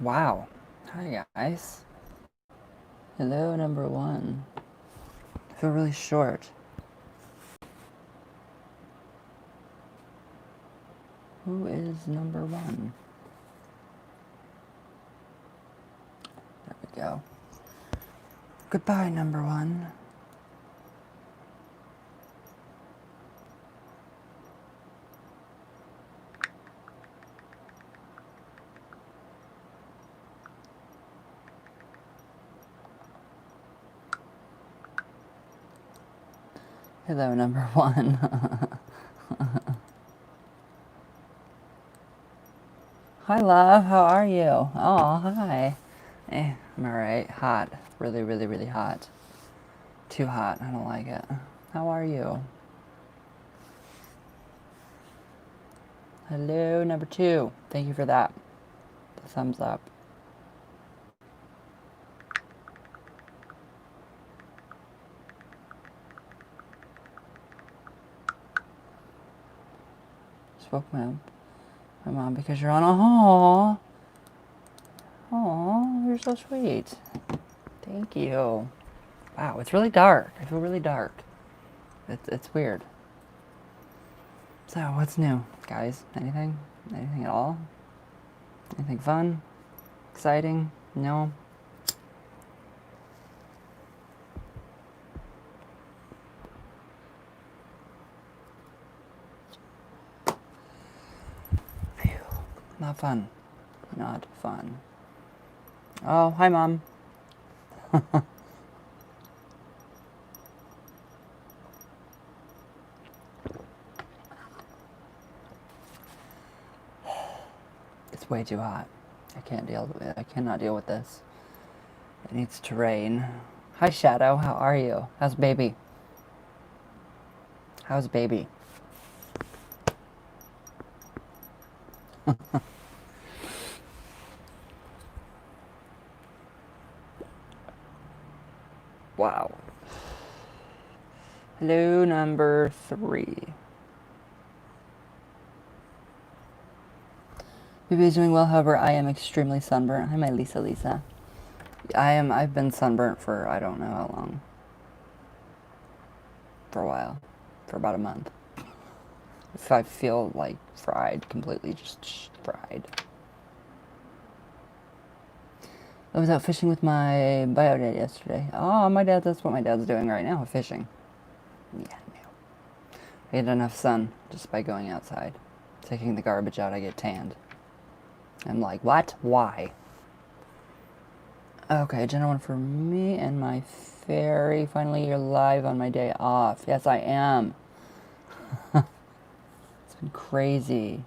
Wow. Hi, guys. Hello, number one. I feel really short. Who is number one? There we go. Goodbye, number one. Hello, number one. Hi, love. How are you? Oh, hi. I'm alright. Hot. Really, really, really hot. Too hot. I don't like it. How are you? Hello, number two. Thank you for that. The thumbs up. Spoke my mom because you're on a haul. Oh, you're so sweet. Thank you. Wow, it's really dark. I feel really dark. It's weird. So, what's new, guys? Anything? Anything at all? Anything fun? Exciting? No? Phew. Not fun. Not fun. Oh, hi, Mom. It's way too hot. I can't deal with it. I cannot deal with this. It needs to rain. Hi, Shadow. How are you? How's baby? How's baby? Wow. Hello, number three. Baby is doing well, however, I am extremely sunburnt. Hi, my Lisa. I've been sunburnt for I don't know how long. For a while. For about a month. If I feel like fried, completely just fried. I was out fishing with my bio dad yesterday. Oh, that's what my dad's doing right now, fishing. Yeah, no. I get enough sun just by going outside. Taking the garbage out, I get tanned. I'm like, what? Why? Okay, agenda one for me and my fairy. Finally, you're live on my day off. Yes, I am. It's been crazy.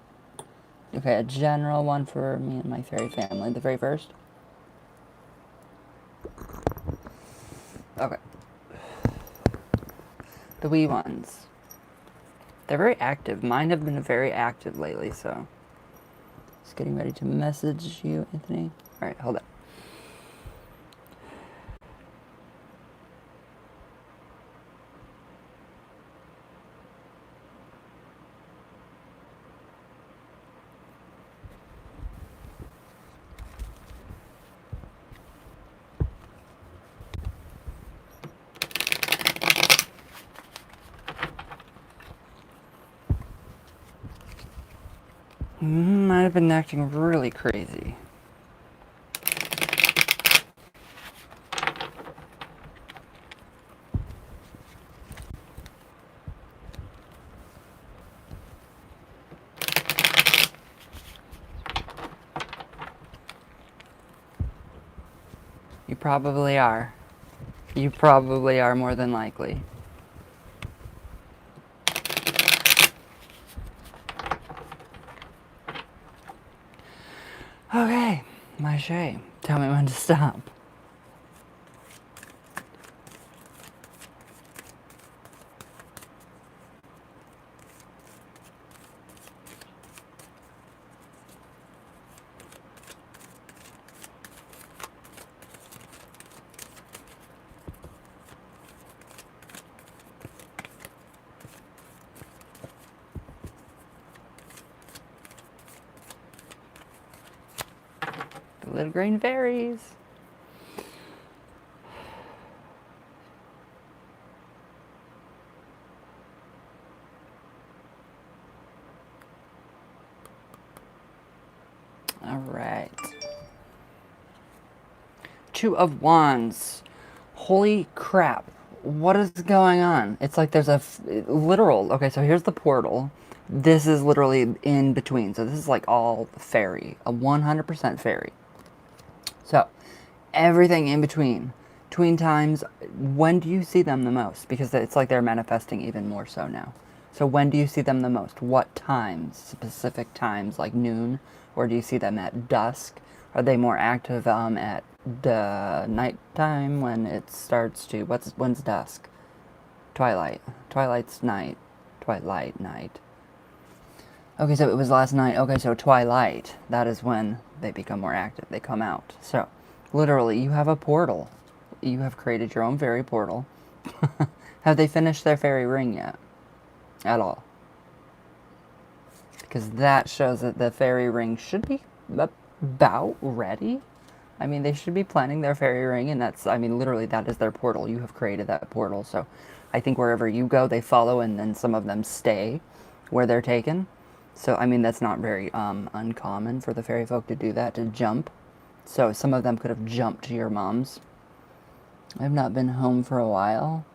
Okay, a general one for me and my fairy family. The very first. Okay. The wee ones. They're very active. Mine have been very active lately, so. Just getting ready to message you, Anthony. Alright, hold on. I've been acting really crazy. You probably are. You probably are more than likely. Okay, my shame. Tell me when to stop. Little green fairies. All right. Two of Wands. Holy crap. What is going on? It's like there's a literal... Okay, so here's the portal. This is literally in between. So this is like all fairy. A 100% fairy. So, everything in between. Tween times, when do you see them the most? Because it's like they're manifesting even more so now. So when do you see them the most? What times? Specific times, like noon? Or do you see them at dusk? Are they more active at the nighttime when it starts to... When's dusk? Twilight. Twilight's night. Twilight night. Okay, so it was last night. Okay, so twilight. That is when they become more active. They come out. So, literally, you have a portal. You have created your own fairy portal. Have they finished their fairy ring yet? At all? Because that shows that the fairy ring should be about ready. I mean, they should be planning their fairy ring, and that's, I mean, literally, that is their portal. You have created that portal, so I think wherever you go, they follow, and then some of them stay where they're taken. So, I mean, that's not very uncommon for the fairy folk to do that, to jump. So, some of them could have jumped to your mom's. I've not been home for a while.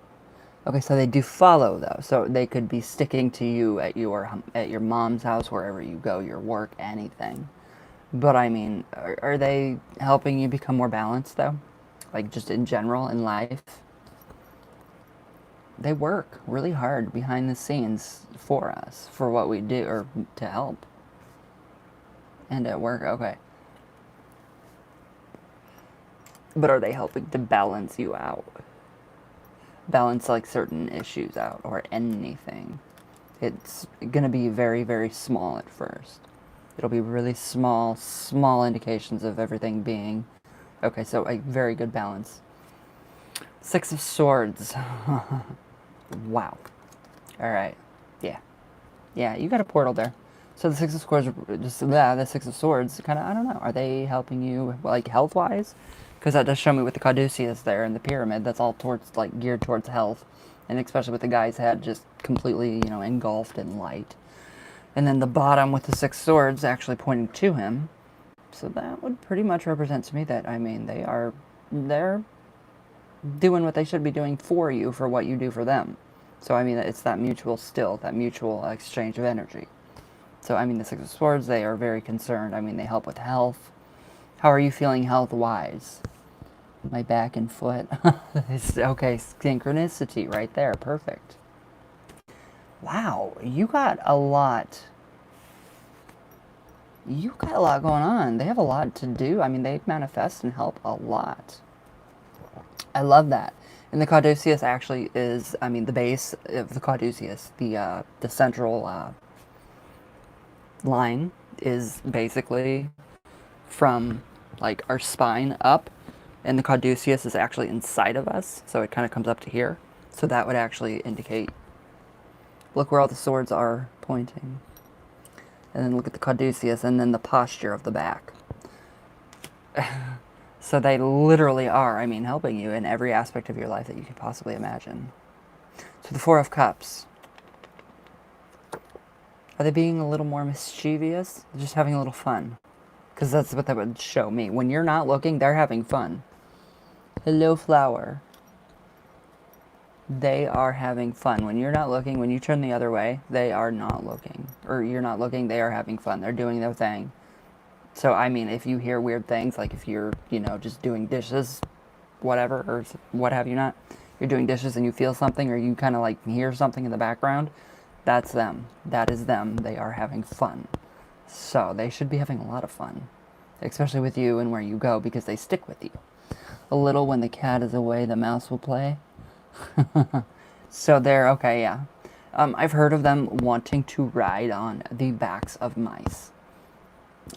Okay, so they do follow, though. So, they could be sticking to you at your mom's house, wherever you go, your work, anything. But, I mean, are they helping you become more balanced, though? Like, just in general, in life? They work really hard behind the scenes for us, for what we do, or to help. And at work, okay. But are they helping to balance you out? Balance, like, certain issues out, or anything. It's going to be very, very small at first. It'll be really small indications of everything being... Okay, so a very good balance. Six of Swords. Wow. Alright. Yeah. Yeah, you got a portal there. So the Six of Swords, the Six of Swords, kind of, I don't know, are they helping you, like, health-wise? Because that does show me with the caduceus there in the pyramid, that's all towards, like, geared towards health. And especially with the guy's head just completely, you know, engulfed in light. And then the bottom with the Six Swords actually pointing to him. So that would pretty much represent to me that, I mean, they're doing what they should be doing for you, for what you do for them. So, I mean, it's that mutual exchange of energy. So, I mean, the Six of Swords, they are very concerned. I mean, they help with health. How are you feeling health-wise? My back and foot. Okay, synchronicity right there. Perfect. Wow, you got a lot. You got a lot going on. They have a lot to do. I mean, they manifest and help a lot. I love that. And the caduceus actually is, I mean, the base of the caduceus, the central line is basically from, like, our spine up, and the caduceus is actually inside of us, so it kind of comes up to here. So that would actually indicate, look where all the swords are pointing. And then look at the caduceus, and then the posture of the back. So they literally are, I mean, helping you in every aspect of your life that you could possibly imagine. So the Four of Cups. Are they being a little more mischievous? They're just having a little fun. Because that's what that would show me. When you're not looking, they're having fun. Hello, flower. They are having fun. When you're not looking, when you turn the other way, they are not looking. Or you're not looking, they are having fun. They're doing their thing. So, I mean, if you hear weird things, like if you're, you know, just doing dishes, whatever, or what have you not, you're doing dishes and you feel something, or you kind of like hear something in the background, that's them. That is them. They are having fun. So, they should be having a lot of fun. Especially with you and where you go, because they stick with you. A little when the cat is away, the mouse will play. So they're, okay, yeah. I've heard of them wanting to ride on the backs of mice.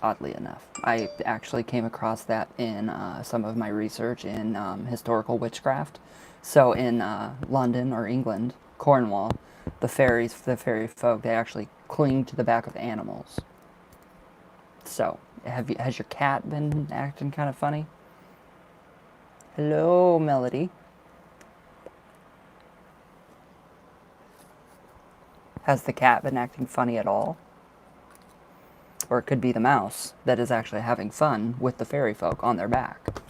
Oddly enough. I actually came across that in some of my research in historical witchcraft. So in London or England, Cornwall, the fairy folk, they actually cling to the back of animals. So, Has your cat been acting kind of funny? Hello, Melody. Has the cat been acting funny at all? Or it could be the mouse that is actually having fun with the fairy folk on their back.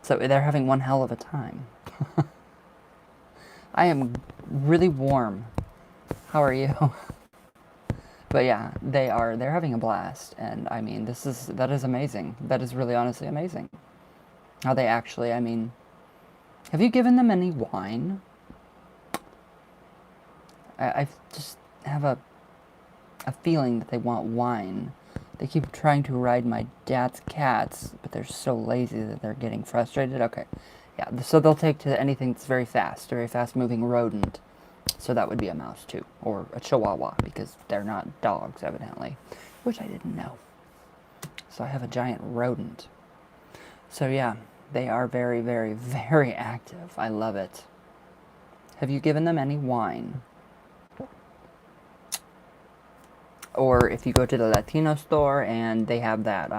So they're having one hell of a time. I am really warm. How are you? But yeah, they're having a blast, and I mean, that is amazing. That is really honestly amazing. How they actually, I mean, have you given them any wine? I just have a feeling that they want wine. They keep trying to ride my dad's cats, but they're so lazy that they're getting frustrated. Okay, yeah, so they'll take to anything that's very fast moving rodent. So that would be a mouse too, or a chihuahua, because they're not dogs, evidently, which I didn't know. So I have a giant rodent. So yeah, they are very, very, very active. I love it. Have you given them any wine? Or if you go to the Latino store and they have that,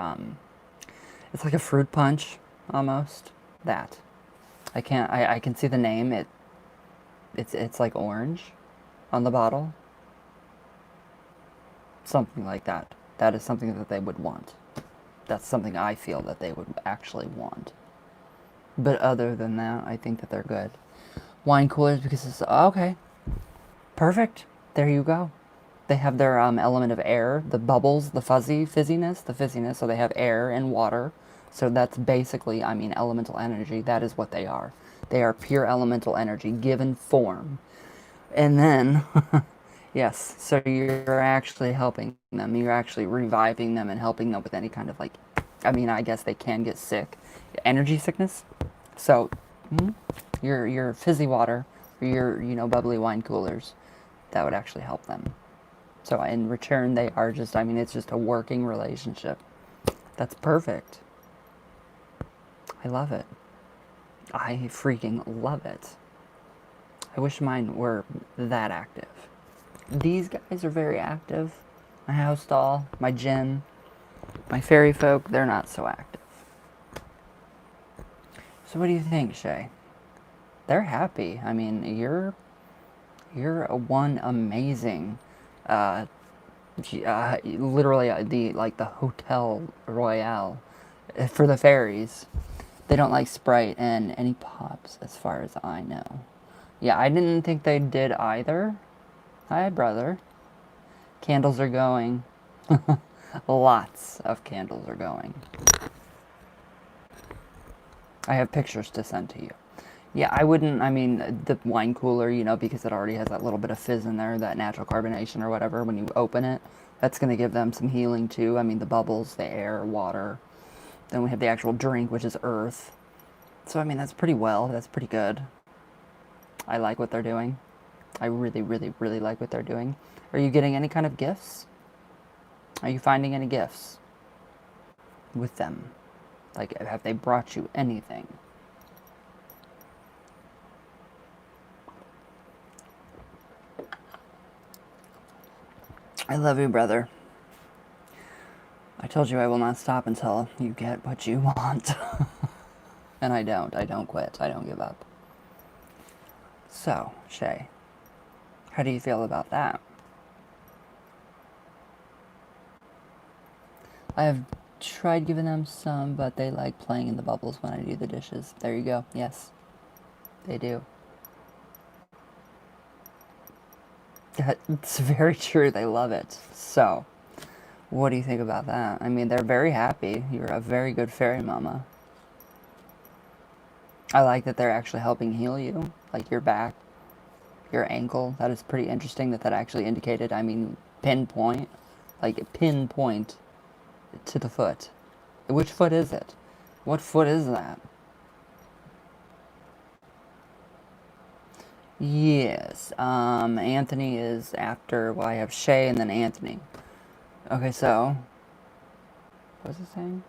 it's like a fruit punch, almost. That. I can see the name. It's like orange on the bottle. Something like that. That is something that they would want. That's something I feel that they would actually want. But other than that, I think that they're good. Wine coolers, because it's, okay. Perfect. There you go. They have their element of air, the bubbles, the fizziness, so they have air and water. So that's basically, I mean, elemental energy. That is what they are. They are pure elemental energy given form. And then, yes, so you're actually helping them. You're actually reviving them and helping them with any kind of, like, I mean, I guess they can get sick. Energy sickness. So, your fizzy water, or your, bubbly wine coolers, that would actually help them. So in return, they are just, I mean, it's just a working relationship. That's perfect. I love it. I freaking love it. I wish mine were that active. These guys are very active. My house doll, my Jinn, my fairy folk, they're not so active. So what do you think, Shay? They're happy. I mean, you're one amazing, literally the Hotel Royale for the fairies. They don't like Sprite and any pops, as far as I know. Yeah, I didn't think they did either. Hi, brother. Candles are going. Lots of candles are going. I have pictures to send to you. Yeah, I wouldn't, I mean, the wine cooler, because it already has that little bit of fizz in there, that natural carbonation or whatever, when you open it, that's going to give them some healing too. I mean, the bubbles, the air, water. Then we have the actual drink, which is earth. So, I mean, that's pretty good. I like what they're doing. I really, really, really like what they're doing. Are you getting any kind of gifts? Are you finding any gifts with them? Like, have they brought you anything? I love you, brother. I told you I will not stop until you get what you want. And I don't quit. I don't give up. So, Shay, how do you feel about that? I have tried giving them some, but they like playing in the bubbles when I do the dishes. There you go. Yes, they do. It's very true. They love it. So, what do you think about that? I mean, they're very happy. You're a very good fairy mama. I like that they're actually helping heal you, like your back, your ankle. That is pretty interesting that actually indicated, I mean, pinpoint to the foot. Which foot is it? What foot is that? Yes. Anthony is after, well, I have Shay and then Anthony. Okay, so, what's it saying?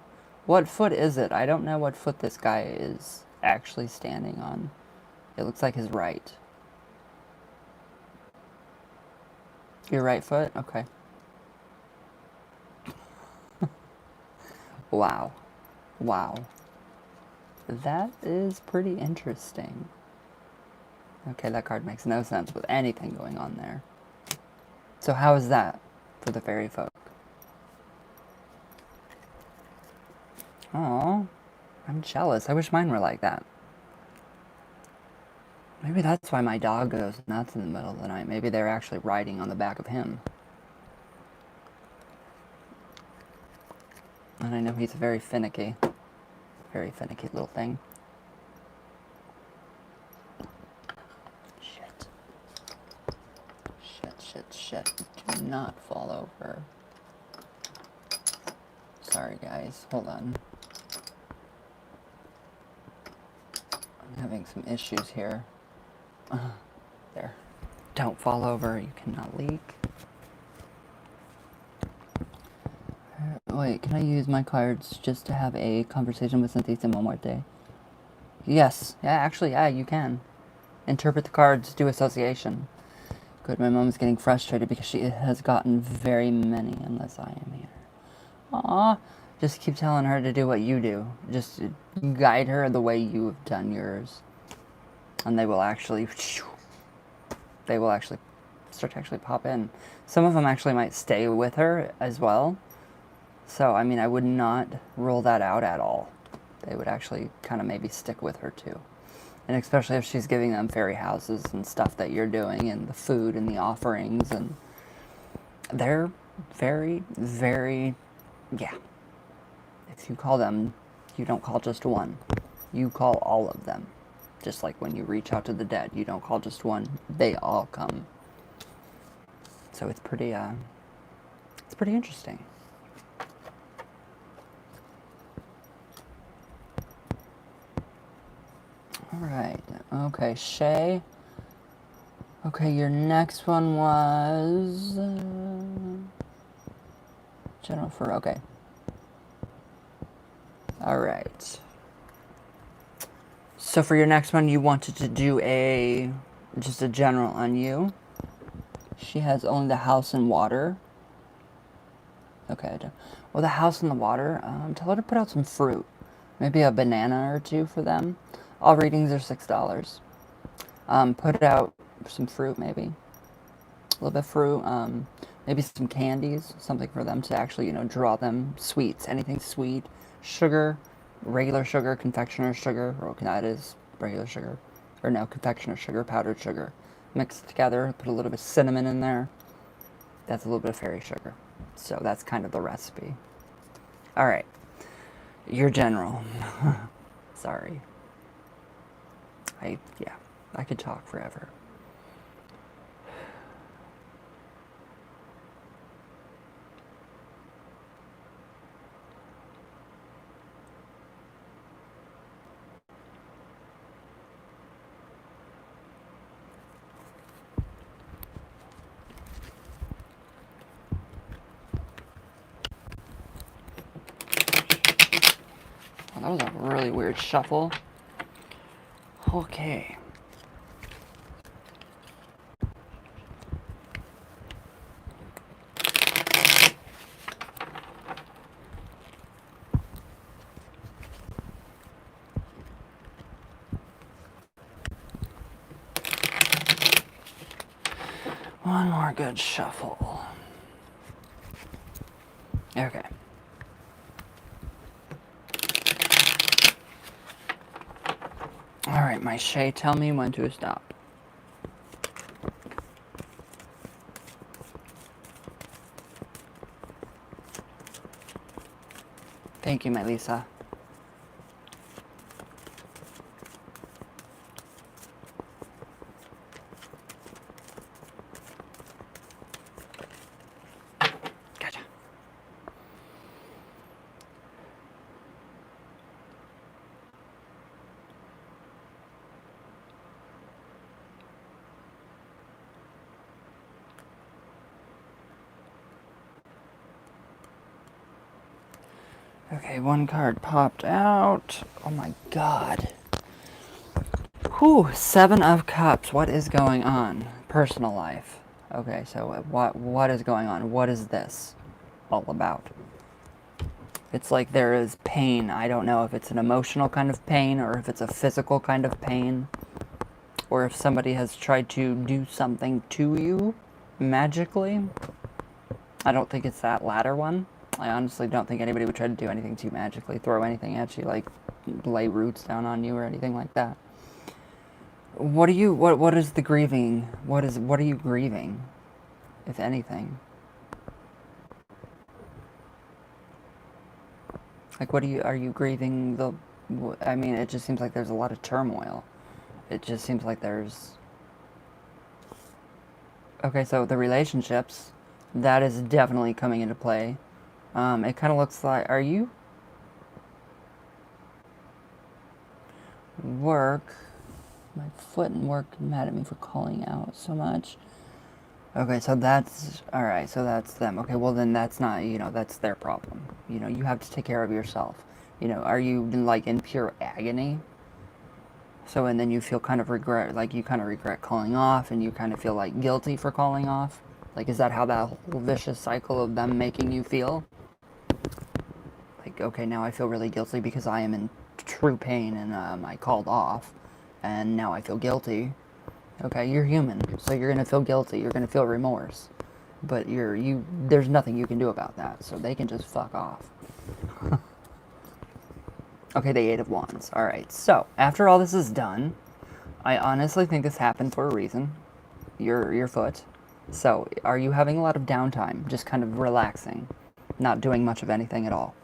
What foot is it? I don't know what foot this guy is actually standing on. It looks like his right. Your right foot? Okay. Wow. Wow. That is pretty interesting. Okay, that card makes no sense with anything going on there. So how is that for the fairy folk? Oh, I'm jealous. I wish mine were like that. Maybe that's why my dog goes nuts in the middle of the night. Maybe they're actually riding on the back of him. And I know he's a very finicky little thing. Shit. Shit, shit, shit. Do not fall over. Sorry, guys. Hold on. I'm having some issues here. There. Don't fall over. You cannot leak. Wait, can I use my cards just to have a conversation with Santísimo Muerte? Yes. Yeah, actually, yeah, you can. Interpret the cards, do association. Good, my mom's getting frustrated because she has gotten very many unless I am here. Aw, just keep telling her to do what you do. Just guide her the way you've done yours. And they will actually start to actually pop in. Some of them actually might stay with her as well. So, I mean, I would not rule that out at all. They would actually kind of maybe stick with her too. And especially if she's giving them fairy houses and stuff that you're doing, and the food and the offerings, and they're very, very, yeah. If you call them, you don't call just one. You call all of them. Just like when you reach out to the dead, you don't call just one. They all come. So it's pretty interesting. Alright, okay, Shay. Okay, your next one was... Jennifer, okay. Alright. So for your next one, you wanted to do just a general on you. She has only the house and water. Okay, well, the house and the water, tell her to put out some fruit. Maybe a banana or two for them. All readings are $6. Put out some fruit, maybe. A little bit of fruit. Maybe some candies. Something for them to actually, draw them. Sweets. Anything sweet. Sugar. Regular sugar. Confectioner's sugar. Or that is regular sugar. Or no, confectioner's sugar. Powdered sugar. Mix it together. Put a little bit of cinnamon in there. That's a little bit of fairy sugar. So that's kind of the recipe. Alright. Your general. Sorry. I could talk forever. Well, that was a really weird shuffle. Okay. One more good shuffle. Okay. Alright, my Shay, tell me when to stop. Thank you, my Lisa. Gotcha. Okay, one card popped out. Oh my god. Whew, 7 of Cups. What is going on? Personal life. Okay, so what is going on? What is this all about? It's like there is pain. I don't know if it's an emotional kind of pain or if it's a physical kind of pain. Or if somebody has tried to do something to you magically. I don't think it's that latter one. I honestly don't think anybody would try to do anything to you magically, throw anything at you, like lay roots down on you or anything like that. What is the grieving? What are you grieving, if anything? Like, are you grieving I mean, it just seems like there's a lot of turmoil. It just seems like there's... Okay, so the relationships, that is definitely coming into play. It kind of looks like, are you? Work. My foot and work mad at me for calling out so much. Okay, so that's, alright, so that's them. Okay, well then that's not, that's their problem. You have to take care of yourself. Are you like in pure agony? So, and then you feel kind of regret, like you kind of regret calling off and you kind of feel like guilty for calling off? Like, is that how that whole vicious cycle of them making you feel? Like, okay, now I feel really guilty because I am in true pain and I called off and now I feel guilty. Okay, you're human, so you're gonna feel guilty, you're gonna feel remorse. But there's nothing you can do about that, so they can just fuck off. Okay, the Eight of Wands. Alright, so after all this is done, I honestly think this happened for a reason. Your foot. So, are you having a lot of downtime? Just kind of relaxing? Not doing much of anything at all?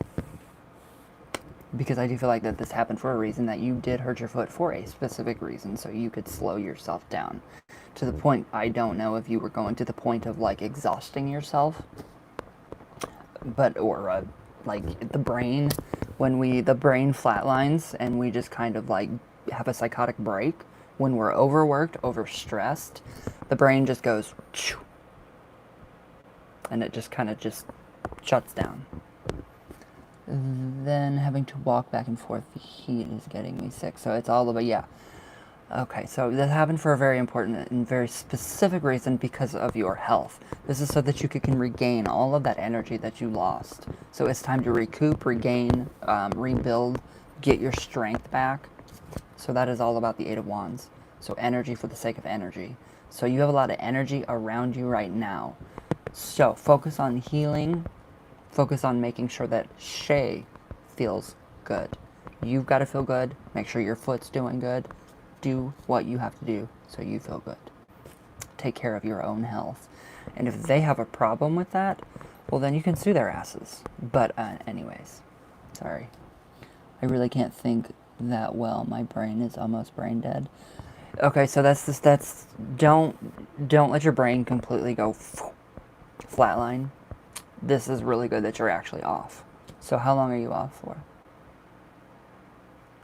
Because I do feel like that this happened for a reason, that you did hurt your foot for a specific reason, so you could slow yourself down. To the point, I don't know if you were going to the point of, like, exhausting yourself. But, or, like, the brain, when the brain flatlines and we just kind of, like, have a psychotic break, when we're overworked, overstressed, the brain just goes, and it just kind of just shuts down. Then having to walk back and forth, the heat is getting me sick. So it's all about, yeah. Okay, so that happened for a very important and very specific reason, because of your health. This is so that you can regain all of that energy that you lost. So it's time to recoup, regain, rebuild, get your strength back. So that is all about the Eight of Wands. So energy for the sake of energy. So you have a lot of energy around you right now. So focus on healing. Focus on making sure that Shay feels good. You've got to feel good. Make sure your foot's doing good. Do what you have to do so you feel good. Take care of your own health. And if they have a problem with that, well, then you can sue their asses. But anyways, sorry. I really can't think that well. My brain is almost brain dead. Okay, so don't let your brain completely go flatline. This is really good that you're actually off. So how long are you off for?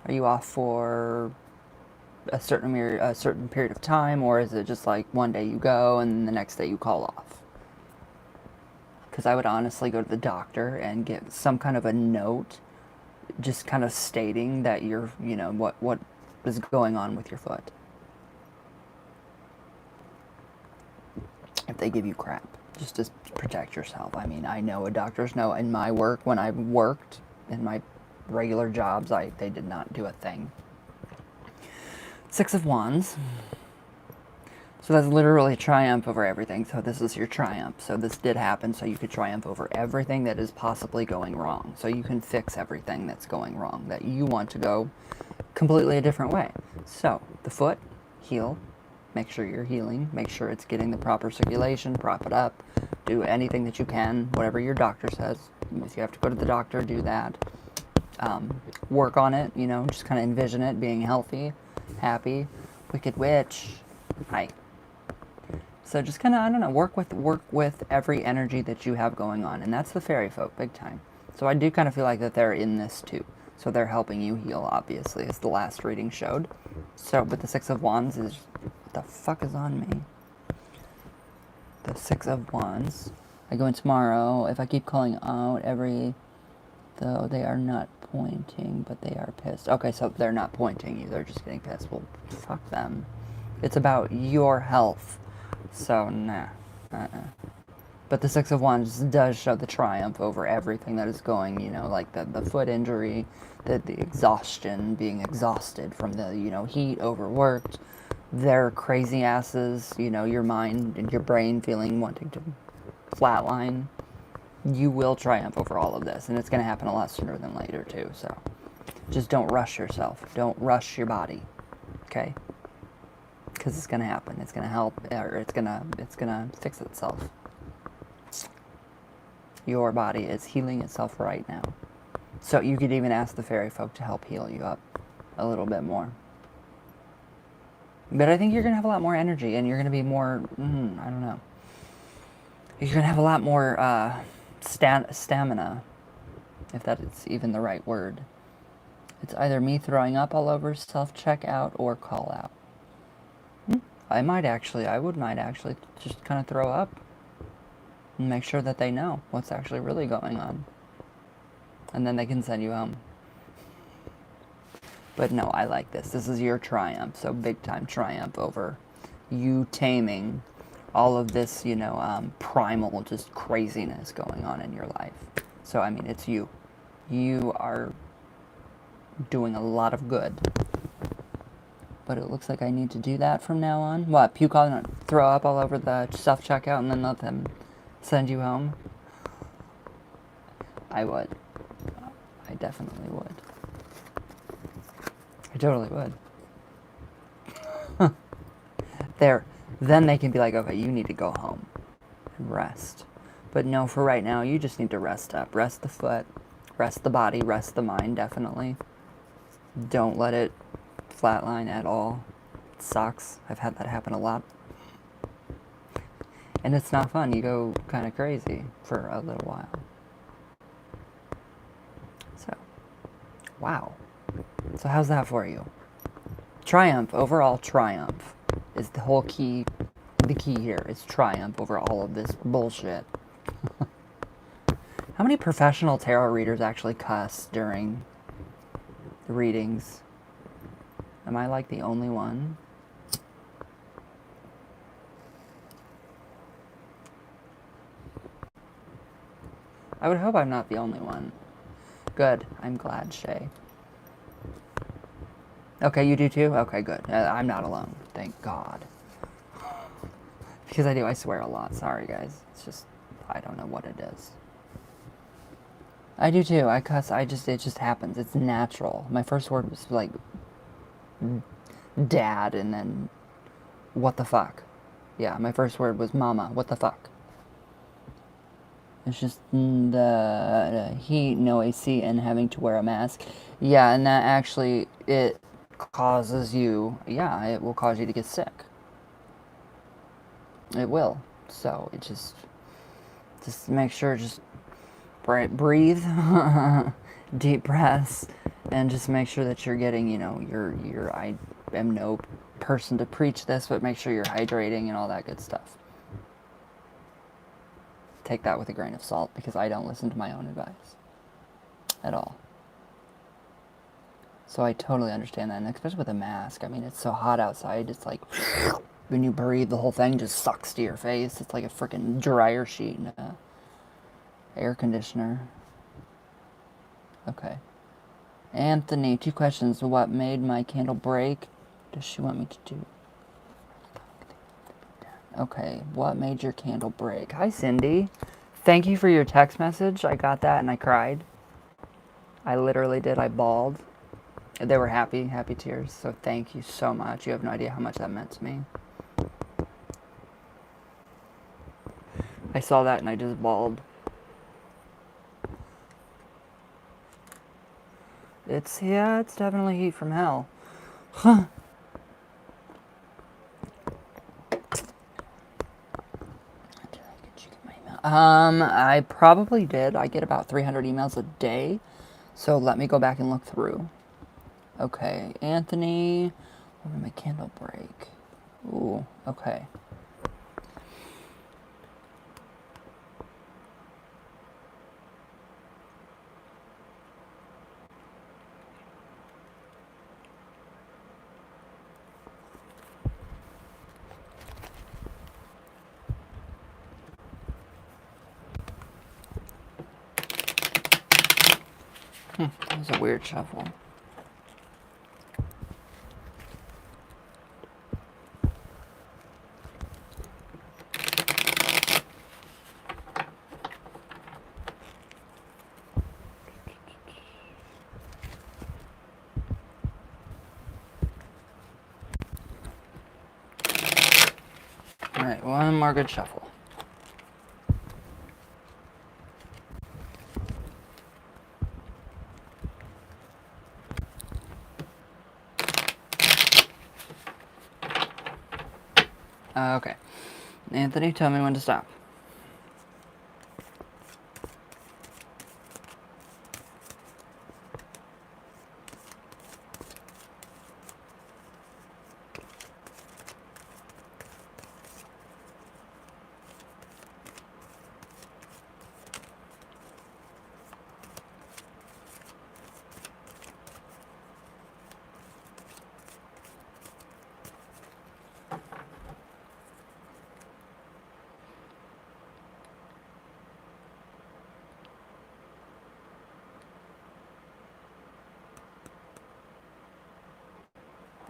Are you off for a certain period of time, or is it just like one day you go and the next day you call off? Because I would honestly go to the doctor and get some kind of a note, just kind of stating that you're, what is going on with your foot. If they give you crap, just to protect yourself. I mean, I know doctors know in my work, when I worked in my regular jobs, they did not do a thing. Six of Wands. So that's literally triumph over everything. So this is your triumph. So this did happen so you could triumph over everything that is possibly going wrong. So you can fix everything that's going wrong, that you want to go completely a different way. So the foot, heal. Make sure you're healing. Make sure it's getting the proper circulation. Prop it up. Do anything that you can, whatever your doctor says. If you have to go to the doctor, do that. Work on it, just kind of envision it being healthy, happy. Wicked Witch. Hi. So just kind of, I don't know, work with every energy that you have going on. And that's the fairy folk, big time. So I do kind of feel like that they're in this too. So they're helping you heal, obviously, as the last reading showed. So, but the Six of Wands is, what the fuck is on me? The Six of Wands. I go in tomorrow. If I keep calling out though they are not pointing, but they are pissed. Okay, so they're not pointing you. They're just getting pissed. Well, fuck them. It's about your health. So, nah. But the Six of Wands does show the triumph over everything that is going, like the foot injury, the exhaustion, being exhausted from the, heat, overworked, their crazy asses, your mind and your brain feeling wanting to flatline. You will triumph over all of this, and it's going to happen a lot sooner than later, too, so just don't rush yourself. Don't rush your body, okay? Because it's going to happen. It's going to help, or it's going to fix itself. Your body is healing itself right now. So you could even ask the fairy folk to help heal you up a little bit more. But I think you're going to have a lot more energy, and you're going to be more, I don't know. You're going to have a lot more stamina, if that is even the right word. It's either me throwing up all over, self-checkout, or call out. I might actually just kind of throw up and make sure that they know what's actually really going on. And then they can send you home. But no, I like this. This is your triumph. So big time triumph over you taming all of this, primal just craziness going on in your life. So, I mean, it's you. You are doing a lot of good. But it looks like I need to do that from now on. What, puke on, throw up all over the self-checkout and then let them send you home? I would. I definitely would. I totally would. There. Then they can be like, okay, you need to go home and rest. But no, for right now, you just need to rest up. Rest the foot, rest the body, rest the mind, definitely. Don't let it flatline at all. It sucks. I've had that happen a lot. And it's not fun. You go kind of crazy for a little while. So, wow. So how's that for you? Triumph, overall triumph, is the whole key. The key here is triumph over all of this bullshit. How many professional tarot readers actually cuss during the readings? Am I like the only one? I would hope I'm not the only one. Good. I'm glad, Shay. Okay, you do too? Okay, good. I'm not alone. Thank God. Because I swear a lot. Sorry, guys. It's just, I don't know what it is. I do too. I cuss. It just happens. It's natural. My first word was like, dad, and then, what the fuck? Yeah, my first word was mama. What the fuck? It's just the heat, no AC, and having to wear a mask. Yeah, and that actually, it causes you, it will cause you to get sick. It will. So, it just make sure, just breathe, deep breaths, and just make sure that you're getting, I am no person to preach this, but make sure you're hydrating and all that good stuff. Take that with a grain of salt, because I don't listen to my own advice at all. So I totally understand that, and especially with a mask. I mean, it's so hot outside, it's like, when you breathe, the whole thing just sucks to your face. It's like a freaking dryer sheet in a air conditioner. Okay. Anthony, 2 questions. What made my candle break? Does she want me to do? Okay, what made your candle break? Hi, Cindy. Thank you for your text message. I got that and I cried. I literally did. I bawled. They were happy tears. So thank you so much. You have no idea how much that meant to me. I saw that and I just bawled. It's definitely heat from hell. Huh. I probably did. I get about 300 emails a day. So let me go back and look through. Okay, Anthony. What did my candle break? Ooh, okay. That was a weird shuffle. Alright, one more good shuffle. Okay. Anthony, tell me when to stop.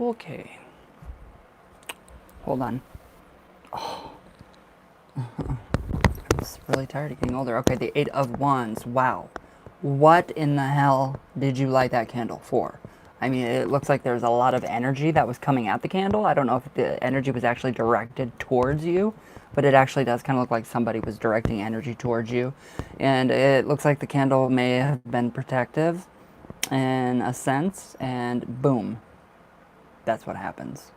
Okay. Hold on. Oh. I'm just really tired of getting older. Okay, the Eight of Wands. Wow. What in the hell did you light that candle for? I mean, it looks like there's a lot of energy that was coming at the candle. I don't know if the energy was actually directed towards you, but it actually does kind of look like somebody was directing energy towards you. And it looks like the candle may have been protective in a sense, and boom. That's what happens.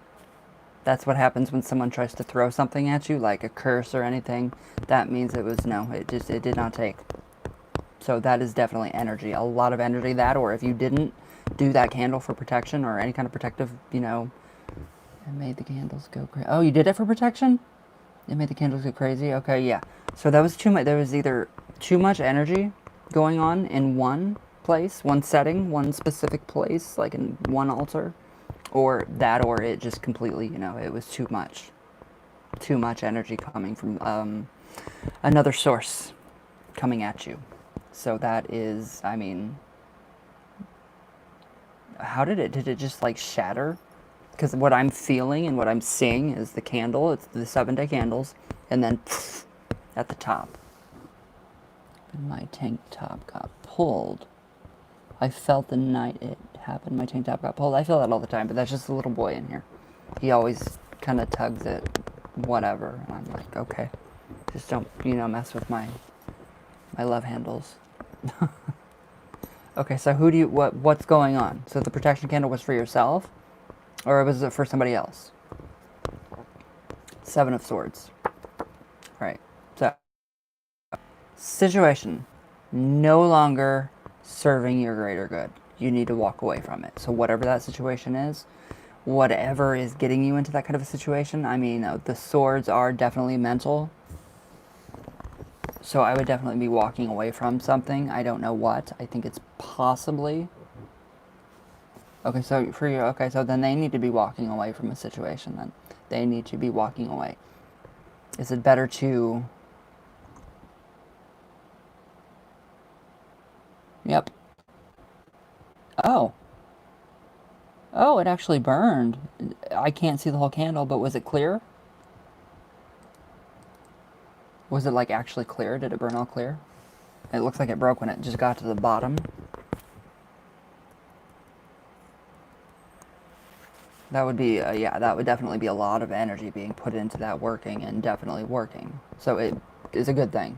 That's what happens when someone tries to throw something at you, like a curse or anything. That means it was no, it did not take. So that is definitely energy. A lot of energy that, or if you didn't do that candle for protection or any kind of protective, you know, it made the candles go crazy. Oh, you did it for protection? It made the candles go crazy? Okay, yeah. So that was too much. There was either too much energy going on in one place, one setting, one specific place, like in one altar, or that, or it just completely, you know, it was too much. Too much energy coming from another source coming at you. So that is, I mean, how did it just like shatter? Because what I'm feeling and what I'm seeing is the candle, it's the 7-day candles, and then poof, at the top. And my tank top got pulled. I felt the night it happened, my tank top got pulled. I feel that all the time, but that's just a little boy in here. He always kind of tugs it, whatever. And I'm like, okay, just don't, you know, mess with my love handles. Okay, so who do you, what's going on? So the protection candle was for yourself, or was it for somebody else? 7 of Swords. Right. So, situation no longer serving your greater good. You need to walk away from it. So whatever that situation is, whatever is getting you into that kind of a situation, I mean, the swords are definitely mental. So I would definitely be walking away from something. I don't know what. I think it's possibly... Okay, so for you, okay, so then they need to be walking away from a situation then. They need to be walking away. Is it better to... Yep. Oh. Oh, it actually burned. I can't see the whole candle, but was it clear? Was it like actually clear? Did it burn all clear? It looks like it broke when it just got to the bottom. That would be, yeah, that would definitely be a lot of energy being put into that working and definitely working. So it is a good thing.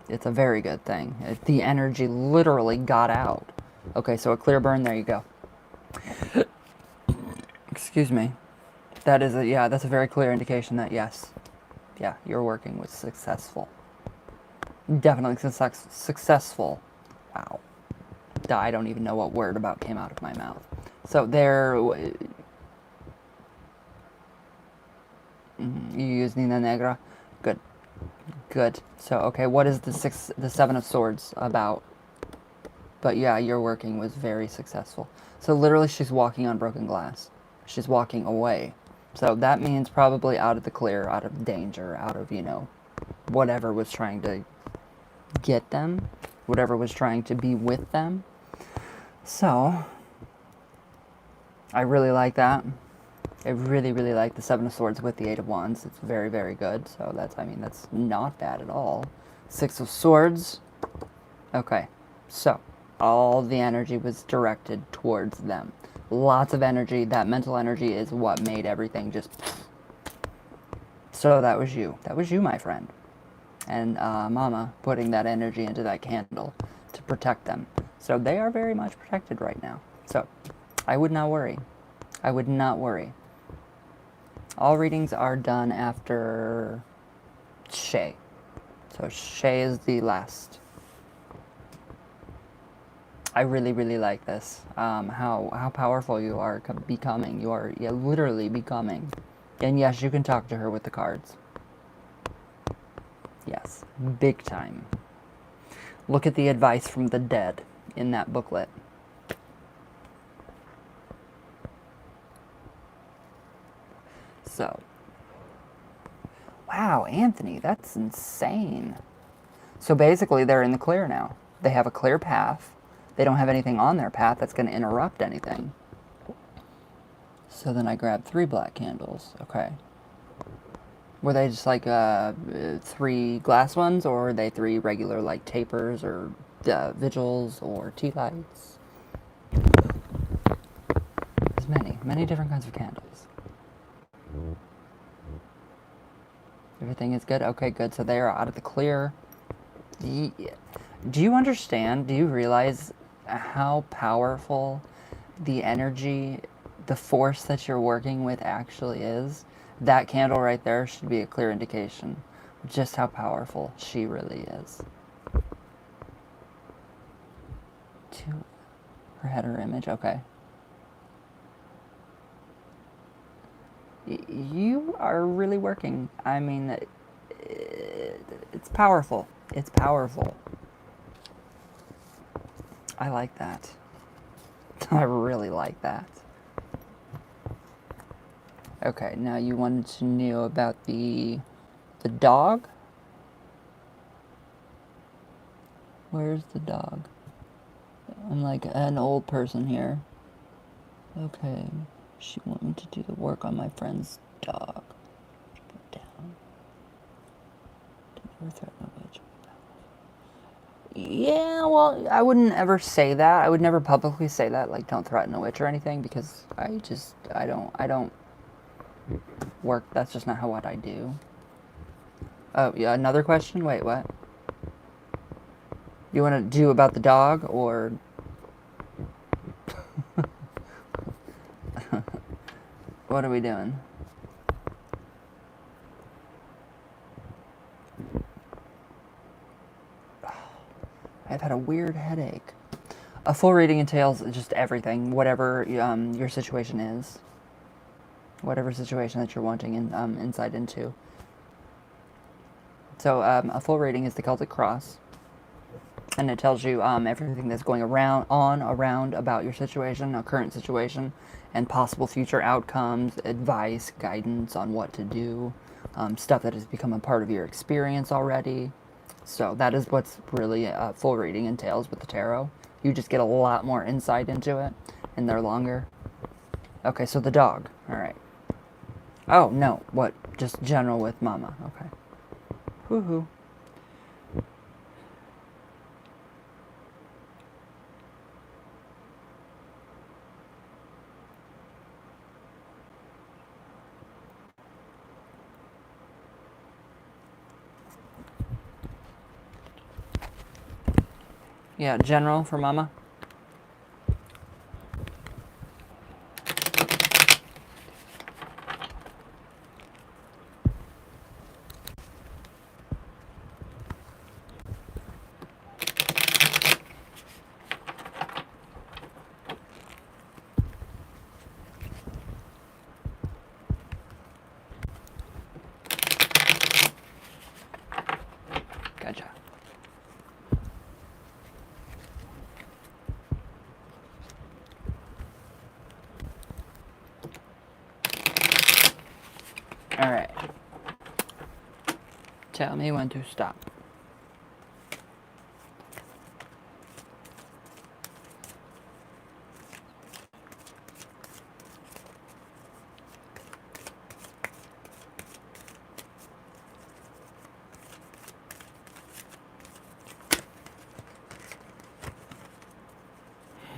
It's a very good thing. The energy literally got out. Okay, so a clear burn, there you go. Excuse me. That is yeah, that's a very clear indication that yes, yeah, your working was successful. Definitely successful. Wow. I don't even know what word about came out of my mouth. So there, you use Nina Negra? Good. Good. So, okay, what is the 7 of Swords about? But yeah, your working was very successful. So literally she's walking on broken glass. She's walking away. So that means probably out of the clear, out of danger, out of, you know, whatever was trying to get them, whatever was trying to be with them. So, I really like that. I really, really like the Seven of Swords with the Eight of Wands. It's very, very good. So that's, I mean, that's not bad at all. Six of Swords. Okay. So, all the energy was directed towards them. Lots of energy. That mental energy is what made everything just... So that was you. That was you, my friend. And Mama putting that energy into that candle to protect them. So they are very much protected right now. So I would not worry. I would not worry. All readings are done after Shay. So Shay is the last. I really, really like this. How powerful you are becoming. You are literally becoming. And yes, you can talk to her with the cards. Yes, big time. Look at the advice from the dead in that booklet. So, wow, Anthony, that's insane. So basically, they're in the clear now. They have a clear path. They don't have anything on their path that's going to interrupt anything. So then I grabbed 3 black candles. Okay. Were they just like 3 glass ones, or were they 3 regular like tapers or vigils or tea lights? There's many different kinds of candles. Everything is good? Okay, good. So they are out of the clear. Do you understand? Do you realize how powerful the energy, the force that you're working with actually is? That candle right there should be a clear indication of just how powerful she really is. Her head, her image, okay. You are really working. I mean, it's powerful. It's powerful. I like that. I really like that. Okay, now you wanted to know about the dog? Where's the dog? I'm like an old person here. Okay, she wanted me to do the work on my friend's dog. Put down. Never threaten a witch. Yeah, well, I wouldn't ever say that. I would never publicly say that, like, don't threaten a witch or anything, because I don't work. That's just not what I do. Oh, yeah, another question? Wait, what? You want to do about the dog, or... What are we doing? I've had a weird headache. A full reading entails just everything, whatever your situation is. Whatever situation that you're wanting insight into. So a full reading is the Celtic Cross. And it tells you everything that's going around about your situation, a current situation, and possible future outcomes, advice, guidance on what to do, stuff that has become a part of your experience already. So that is what's really a full reading entails with the tarot. You just get a lot more insight into it, and they're longer. Okay, so the dog. All right. Oh, no. What? Just general with Mama. Okay. Woohoo. Yeah, general for Mama. Gotcha. All right. Tell me when to stop.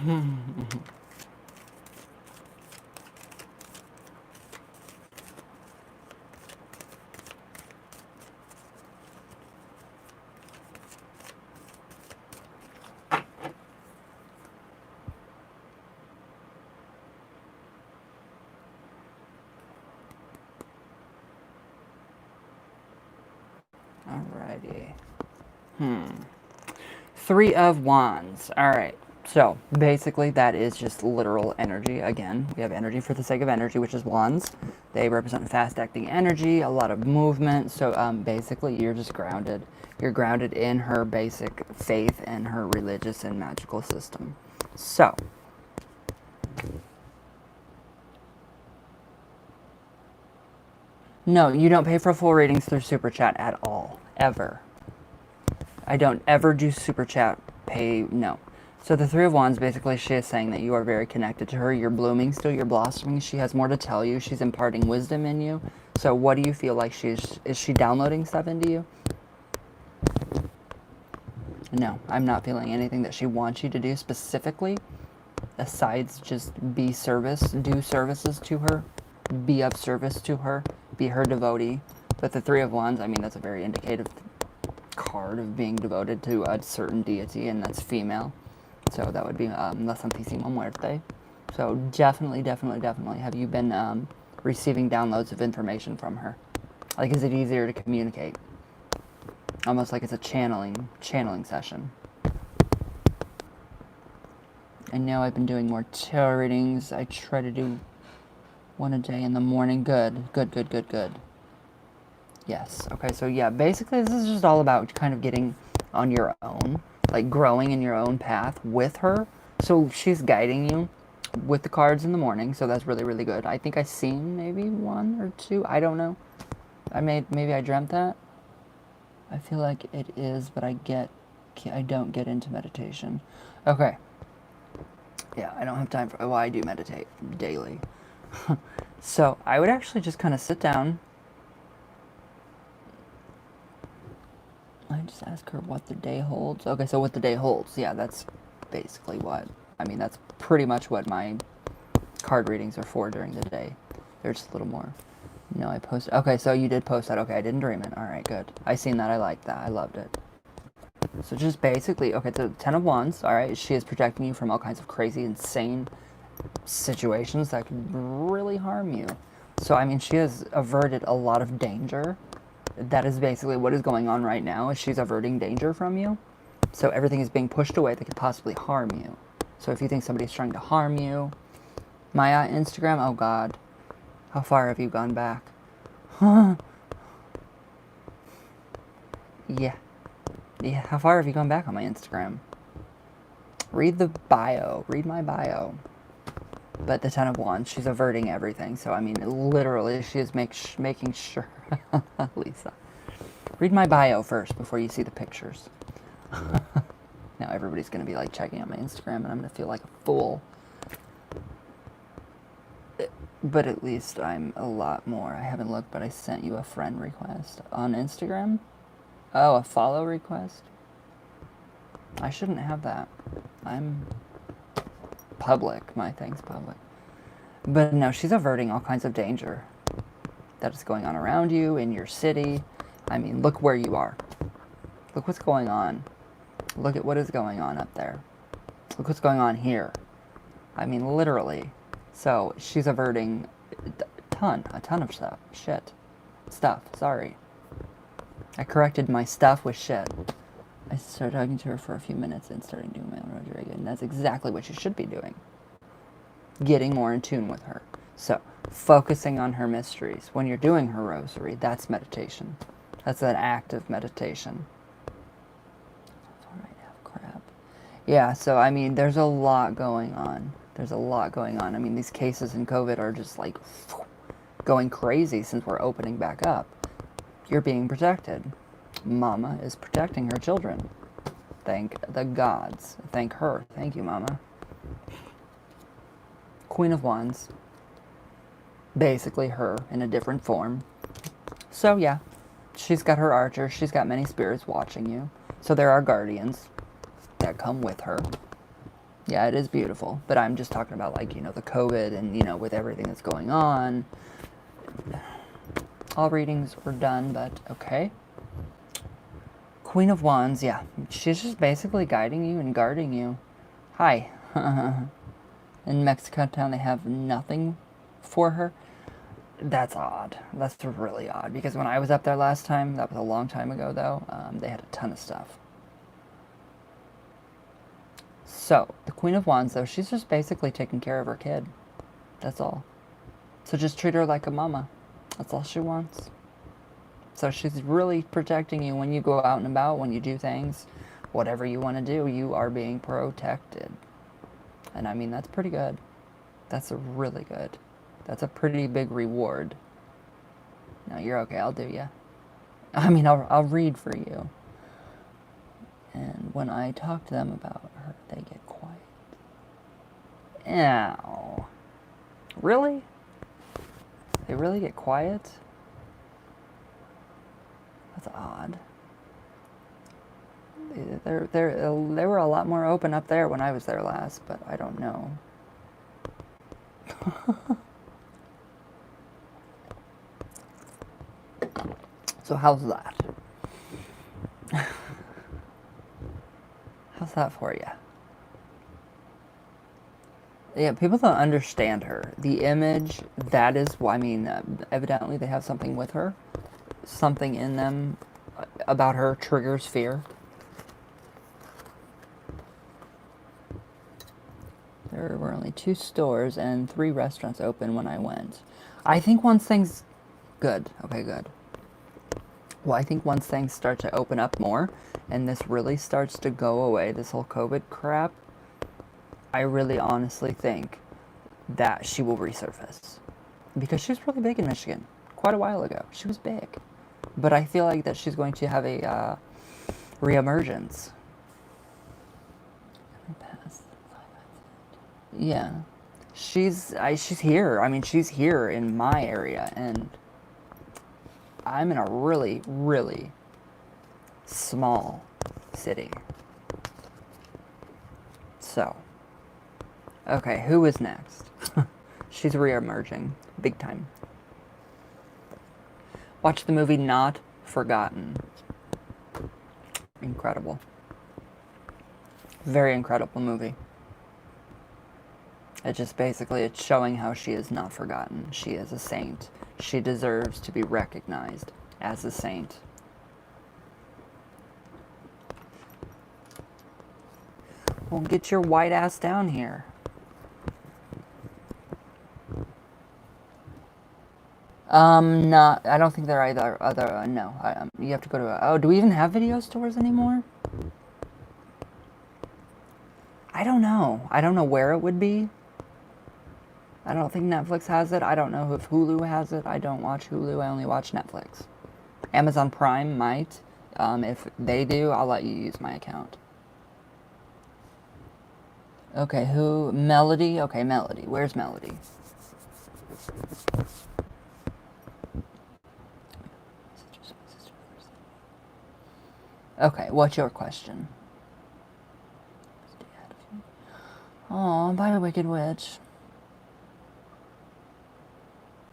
Alrighty. Three of Wands. Alright. So, basically, that is just literal energy. Again, we have energy for the sake of energy, which is Wands. They represent fast-acting energy, a lot of movement. So, basically, you're just grounded. You're grounded in her basic faith and her religious and magical system. So, no, you don't pay for full readings through Super Chat at all. Ever. I don't ever do Super Chat pay, no. So the Three of Wands, basically, she is saying that you are very connected to her. You're blooming still, you're blossoming. She has more to tell you. She's imparting wisdom in you. So what do you feel like is she downloading stuff into you? No, I'm not feeling anything that she wants you to do specifically, besides just do services to her, be of service to her, be her devotee. But the Three of Wands, I mean, that's a very indicative card of being devoted to a certain deity, and that's female. So that would be La Santísima Muerte. So definitely have you been receiving downloads of information from her? Like, is it easier to communicate? Almost like it's a channeling session. I know I've been doing more tarot readings. I try to do one a day in the morning. Good. Yes. Okay, so yeah, basically this is just all about kind of getting on your own, like growing in your own path with her. So she's guiding you with the cards in the morning, so that's really, really good. I think I seen maybe one or two. I don't know. Maybe I dreamt that. I feel like it is, but I don't get into meditation. Okay. Yeah, I don't have time for, well, I do meditate daily. So I would actually just kind of sit down. I just ask her what the day holds. Okay, so what the day holds. Yeah, that's basically that's pretty much what my card readings are for during the day. They're just a little more. No, I posted. Okay, so you did post that. Okay, I didn't dream it. All right, good. I seen that. I liked that. I loved it. So just basically, okay, so Ten of Wands. All right, she is protecting you from all kinds of crazy, insane situations that could really harm you. So, I mean, she has averted a lot of danger. That is basically what is going on right now, is she's averting danger from you. So everything is being pushed away that could possibly harm you. So if you think somebody's trying to harm you, my Instagram, oh God, how far have you gone back? Yeah, how far have you gone back on my Instagram? Read the bio, read my bio. But the Ten of Wands, she's averting everything. So, I mean, literally, she is making sure. Lisa. Read my bio first before you see the pictures. Now everybody's going to be, like, checking out my Instagram, and I'm going to feel like a fool. But at least I'm a lot more. I haven't looked, but I sent you a friend request on Instagram. Oh, a follow request? I shouldn't have that. I'm public. My thing's public. But no, she's averting all kinds of danger that is going on around you, in your city. I mean, look where you are. Look what's going on. Look at what is going on up there. Look what's going on here. I mean, literally. So she's averting a ton of stuff. Stuff, sorry. I corrected my stuff with shit. I started talking to her for a few minutes and starting doing my own rosary again. And that's exactly what you should be doing. Getting more in tune with her. So, focusing on her mysteries. When you're doing her rosary, that's meditation. That's an act of meditation. Crap. Yeah, so, I mean, there's a lot going on. I mean, these cases in COVID are just like going crazy since we're opening back up. You're being protected. Mama is protecting her children. Thank the gods. Thank her. Thank you, Mama. Queen of Wands. Basically her in a different form. So yeah, she's got her archer. She's got many spirits watching you. So there are guardians that come with her. Yeah, it is beautiful. But I'm just talking about, like, the COVID and, with everything that's going on. All readings were done, but okay. Queen of Wands, yeah. She's just basically guiding you and guarding you. Hi. In Mexico town, they have nothing for her. That's odd. That's really odd. Because when I was up there last time, that was a long time ago, though, they had a ton of stuff. So, the Queen of Wands, though, she's just basically taking care of her kid. That's all. So just treat her like a mama. That's all she wants. So she's really protecting you when you go out and about, when you do things. Whatever you want to do, you are being protected. And I mean, that's pretty good. That's really good. That's a pretty big reward. No, you're okay. I'll do you. I mean, I'll read for you. And when I talk to them about her, they get quiet. Ow. Really? They really get quiet? That's odd. They were a lot more open up there when I was there last, but I don't know. So how's that? How's that for you? Yeah, people don't understand her. The image, that is why, I mean, evidently they have something with her. Something in them about her triggers fear. There were only 2 stores and 3 restaurants open when I went. I think once things... Good. Okay, good. Well, I think once things start to open up more, and this really starts to go away, this whole COVID crap, I really honestly think that she will resurface. Because she was really big in Michigan quite a while ago. She was big. But I feel like that she's going to have a reemergence. Yeah. She's here. I mean, she's here in my area, and I'm in a really, really small city. So, okay, who is next? She's re-emerging, big time. Watch the movie Not Forgotten. Incredible. Very incredible movie. It just basically, it's showing how she is not forgotten. She is a saint. She deserves to be recognized as a saint. Well, get your white ass down here. No, I don't think there are other, no. You have to go to, oh, do we even have video stores anymore? I don't know. I don't know where it would be. I don't think Netflix has it. I don't know if Hulu has it. I don't watch Hulu. I only watch Netflix. Amazon Prime might. If they do, I'll let you use my account. Okay, who? Melody? Okay, Melody. Where's Melody? Okay, what's your question? Oh, bye, Wicked Witch.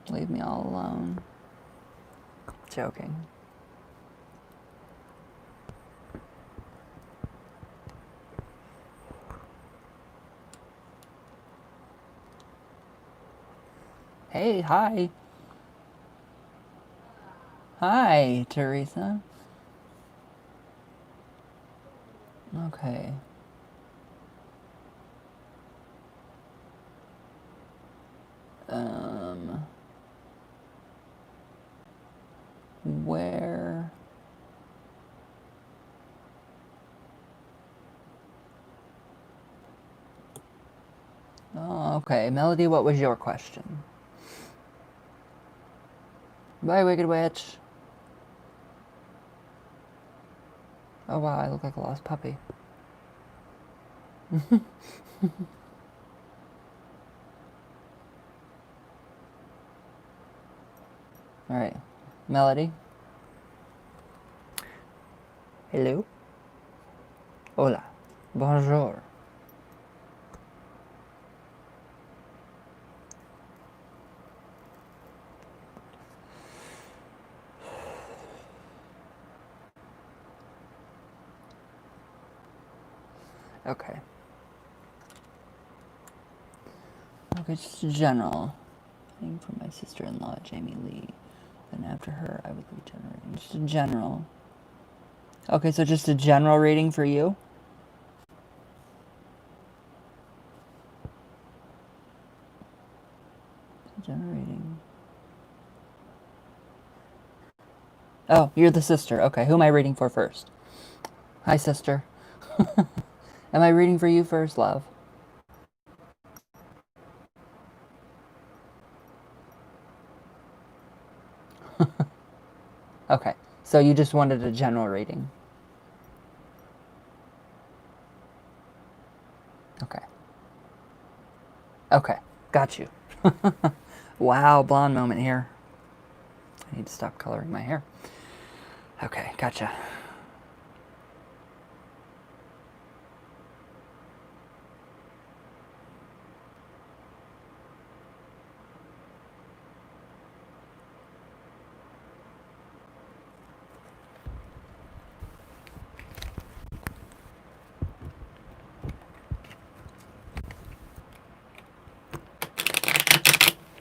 Leave me all alone. Joking. Hey, hi. Hi, Teresa. Okay. Where? Oh, okay. Melody, what was your question? Bye, Wicked Witch. Oh, wow, I look like a lost puppy. Alright. Melody? Hello? Hola. Bonjour. Okay. Okay, just general. Waiting for my sister-in-law, Jamie Lee. Then after her, I would be generating. Just a general. Okay, so just a general reading for you? Generating. Oh, you're the sister. Okay, who am I reading for first? Hi, sister. Am I reading for you first, love? Okay, so you just wanted a general reading. Okay. Okay, got you. Wow, blonde moment here. I need to stop coloring my hair. Okay, gotcha.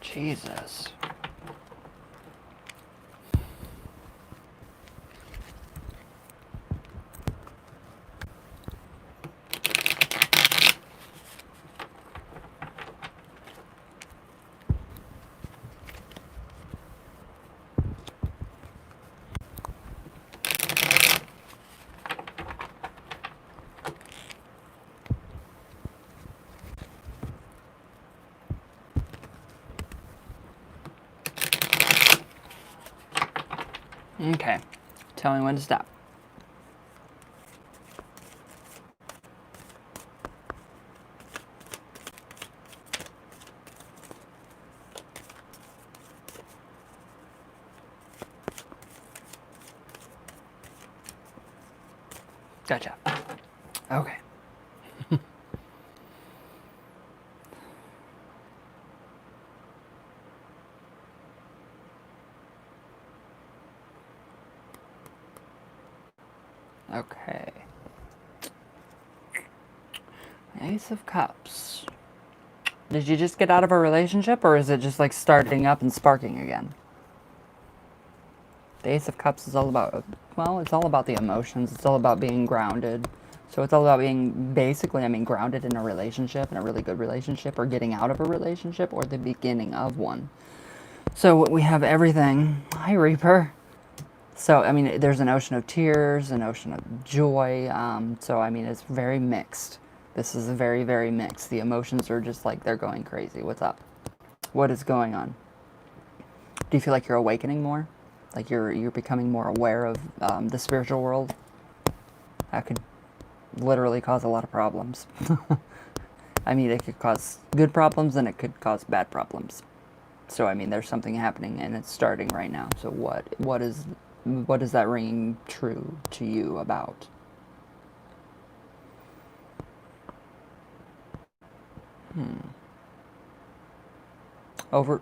Jesus. Okay, tell me when to stop. Gotcha. Okay. Okay. Ace of Cups. Did you just get out of a relationship, or is it just like starting up and sparking again? The Ace of Cups is all about, well, it's all about the emotions. It's all about being grounded. So it's all about being, basically, I mean, grounded in a relationship, in a really good relationship, or getting out of a relationship, or the beginning of one. So we have everything. Hi, Reaper. So, I mean, there's an ocean of tears, an ocean of joy. So, I mean, it's very mixed. This is very, very mixed. The emotions are just like, they're going crazy. What's up? What is going on? Do you feel like you're awakening more? Like you're becoming more aware of the spiritual world? That could literally cause a lot of problems. I mean, it could cause good problems and it could cause bad problems. So, I mean, there's something happening and it's starting right now. So what is that ringing true to you about? Over.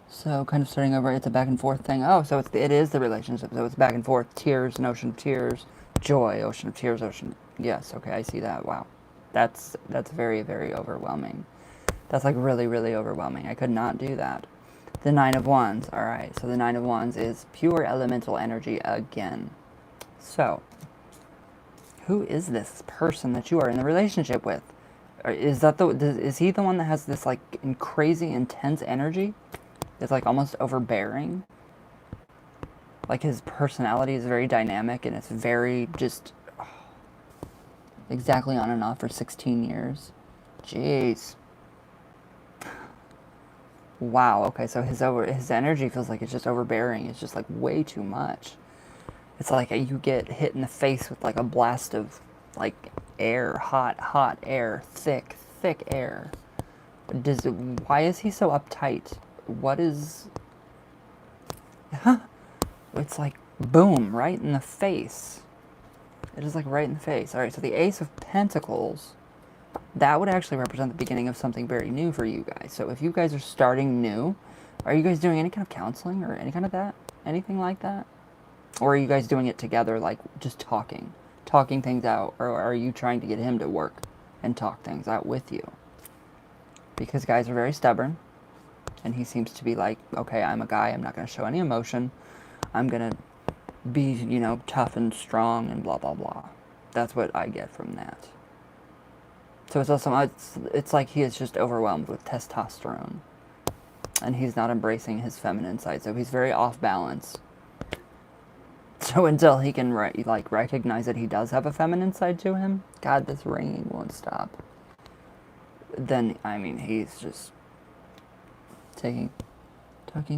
So, kind of starting over, it's a back and forth thing. Oh, so it is the relationship. So it's back and forth, tears, an ocean of tears, joy, ocean of tears, ocean. Yes, okay, I see that. Wow, that's very, very overwhelming. That's like really, really overwhelming. I could not do that. The Nine of Wands. All right, so the Nine of Wands is pure elemental energy again. So, who is this person that you are in the relationship with? Is he the one that has this like crazy intense energy? It's like almost overbearing. Like his personality is very dynamic and it's very just exactly on and off for 16 years. Jeez. Wow, okay, so his energy feels like it's just overbearing. It's just like way too much. It's like you get hit in the face with like a blast of like air, hot air, thick air. Why is he so uptight? What is... It's like, boom, right in the face. It is like right in the face. Alright, so the Ace of Pentacles, that would actually represent the beginning of something very new for you guys. So if you guys are starting new, are you guys doing any kind of counseling or any kind of that? Anything like that? Or are you guys doing it together, like just talking talking things out, or are you trying to get him to work and talk things out with you? Because guys are very stubborn, and he seems to be like, okay, I'm a guy, I'm not going to show any emotion, I'm going to be, you know, tough and strong and blah, blah, blah. That's what I get from that. So it's also, it's like he is just overwhelmed with testosterone, and he's not embracing his feminine side, so he's very off balance. So until he can recognize that he does have a feminine side to him, God, this ringing won't stop. Then I mean, he's just talking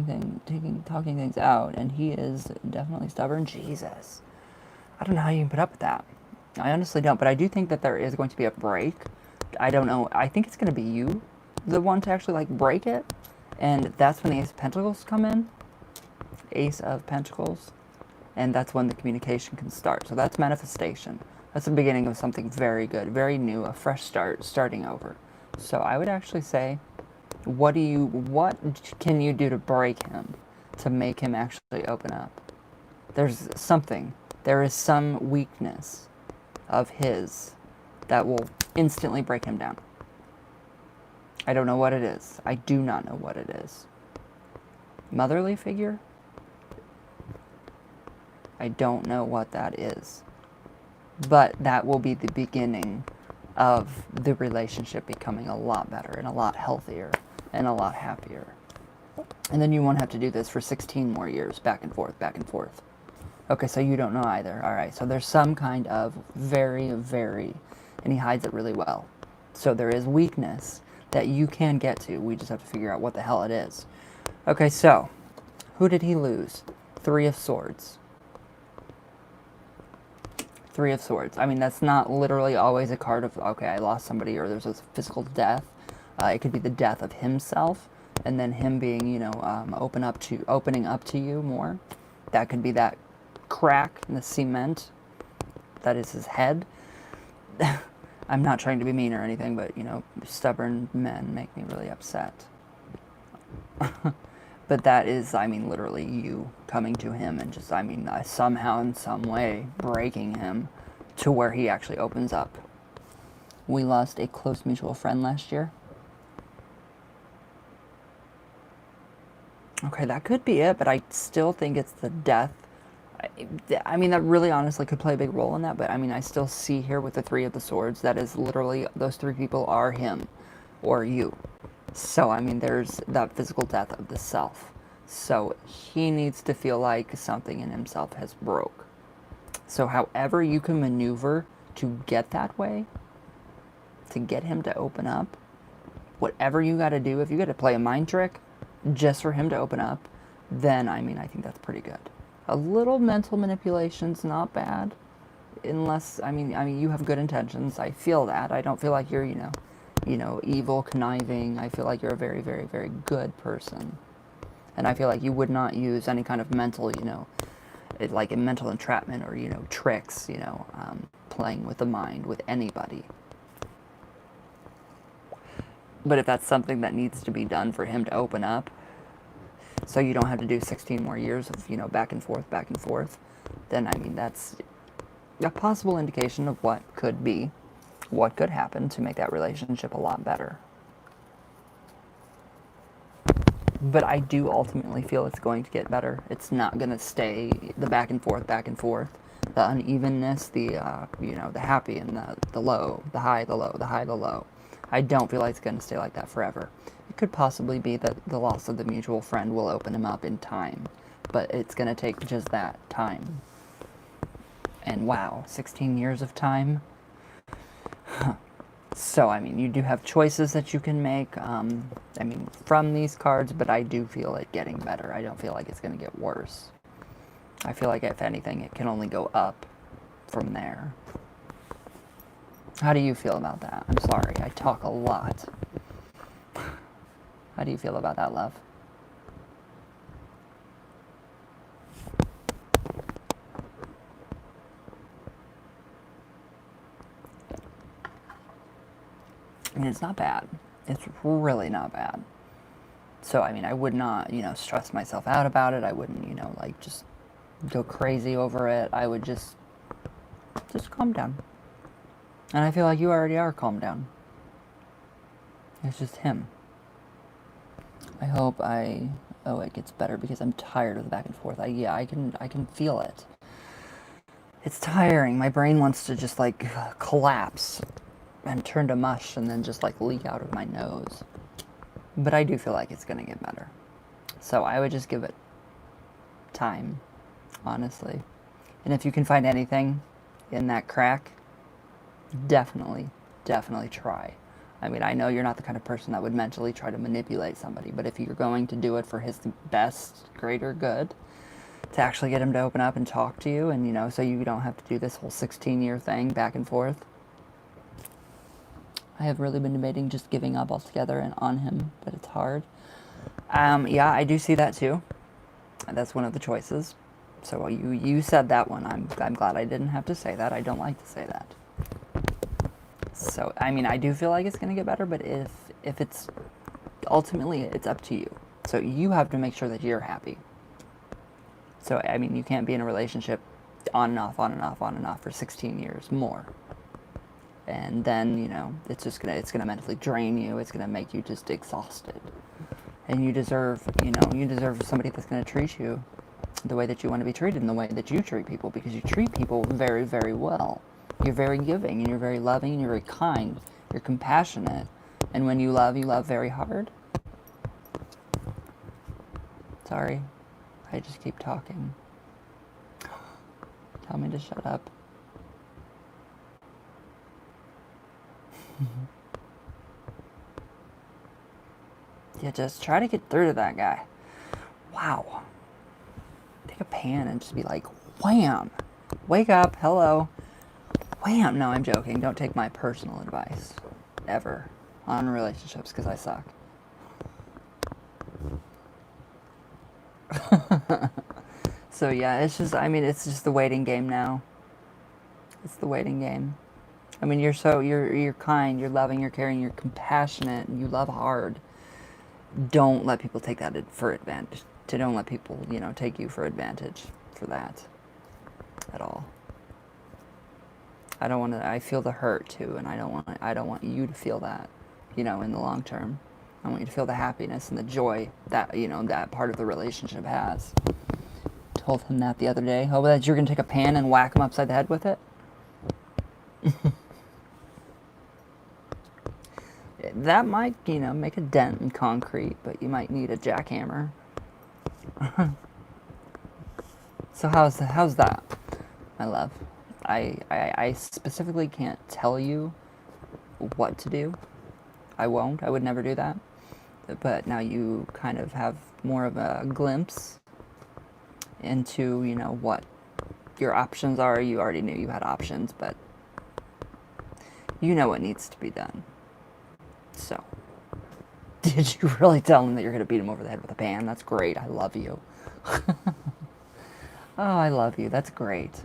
things out, and he is definitely stubborn. Jesus, I don't know how you can put up with that. I honestly don't, but I do think that there is going to be a break. I don't know. I think it's going to be you, the one to actually like break it, and that's when the Ace of Pentacles come in. Ace of Pentacles. And that's when the communication can start. So that's manifestation. That's the beginning of something very good, very new, a fresh start, starting over. So I would actually say, what can you do to break him, to make him actually open up? There's something. There is some weakness of his that will instantly break him down. I don't know what it is. I do not know what it is. Motherly figure? I don't know what that is. But that will be the beginning of the relationship becoming a lot better and a lot healthier and a lot happier. And then you won't have to do this for 16 more years, back and forth, back and forth. Okay, so you don't know either. All right, so there's some kind of very, and he hides it really well. So there is weakness that you can get to. We just have to figure out what the hell it is. Okay, so who did he lose? 3 of Swords. 3 of Swords. I mean, that's not literally always a card of, okay, I lost somebody or there's a physical death. It could be the death of himself, and then him being, you know, opening up to you more. That could be that crack in the cement that is his head. I'm not trying to be mean or anything, but, you know, stubborn men make me really upset. But that is, I mean, literally you coming to him and just, I mean, somehow in some way breaking him to where he actually opens up. We lost a close mutual friend last year. Okay, that could be it, but I still think it's the death. I mean, that really honestly could play a big role in that, but I mean, I still see here with the 3 of the Swords, that is literally, those 3 people are him or you. So, I mean, there's that physical death of the self. So, he needs to feel like something in himself has broke. So, however you can maneuver to get that way, to get him to open up, whatever you got to do, if you got to play a mind trick just for him to open up, then, I mean, I think that's pretty good. A little mental manipulation's not bad, unless, I mean, you have good intentions. I feel that. I don't feel like you're, you know, evil, conniving. I feel like you're a very, very good person. And I feel like you would not use any kind of mental, you know, like a mental entrapment or, you know, tricks, you know, playing with the mind with anybody. But if that's something that needs to be done for him to open up, so you don't have to do 16 more years of, you know, back and forth, then, I mean, that's a possible indication of what could be, what could happen to make that relationship a lot better. But I do ultimately feel it's going to get better. It's not going to stay the back and forth, the unevenness, the, you know, the happy and the low, the high, the low, the high, the low. I don't feel like it's going to stay like that forever. It could possibly be that the loss of the mutual friend will open him up in time, but it's going to take just that time. And wow, 16 years of time? So, I mean, you do have choices that you can make, I mean, from these cards, but I do feel it getting better. I don't feel like it's going to get worse. I feel like, if anything, it can only go up from there. How do you feel about that? I'm sorry, I talk a lot. How do you feel about that, love? I mean, it's not bad. It's really not bad. So, I mean, I would not, you know, stress myself out about it. I wouldn't, you know, like, just go crazy over it. I would just Just calm down. And I feel like you already are calmed down. It's just him. I hope it gets better because I'm tired of the back and forth. I can feel it. It's tiring. My brain wants to just like collapse and turn to mush and then just like leak out of my nose. But I do feel like it's going to get better. So I would just give it time, honestly. And if you can find anything in that crack, definitely try. I mean, I know you're not the kind of person that would mentally try to manipulate somebody, but if you're going to do it for his best, greater good, to actually get him to open up and talk to you, and, you know, so you don't have to do this whole 16-year thing back and forth. I have really been debating just giving up altogether and on him, but it's hard. Yeah, I do see that too. That's one of the choices. So you said that one. I'm glad I didn't have to say that. I don't like to say that. So, I mean, I do feel like it's going to get better, but if it's, ultimately, it's up to you. So you have to make sure that you're happy. So, I mean, you can't be in a relationship on and off, on and off, on and off for 16 years more. And then, you know, it's gonna mentally drain you. It's gonna make you just exhausted. And you deserve somebody that's gonna treat you the way that you want to be treated and the way that you treat people, because you treat people very, very well. You're very giving, and you're very loving, and you're very kind. You're compassionate. And when you love very hard. Sorry. I just keep talking. Tell me to shut up. Yeah, just try to get through to that guy. Wow. Take a pan and just be like, wham! Wake up, hello. Wham! No, I'm joking. Don't take my personal advice. Ever. On relationships, because I suck. So yeah, it's just the waiting game now. It's the waiting game. I mean, you're kind, you're loving, you're caring, you're compassionate, and you love hard. Don't let people take that for advantage. Don't let people, you know, take you for advantage for that at all. I feel the hurt too, and I don't want you to feel that, you know, in the long term. I want you to feel the happiness and the joy that, you know, that part of the relationship has. Told him that the other day. Oh, that you're going to take a pan and whack him upside the head with it? That might, you know, make a dent in concrete, but you might need a jackhammer. So how's that, my love? I specifically can't tell you what to do. I won't. I would never do that. But now you kind of have more of a glimpse into, you know, what your options are. You already knew you had options, but you know what needs to be done. So, did you really tell him that you're going to beat him over the head with a pan? That's great. I love you. Oh, I love you. That's great.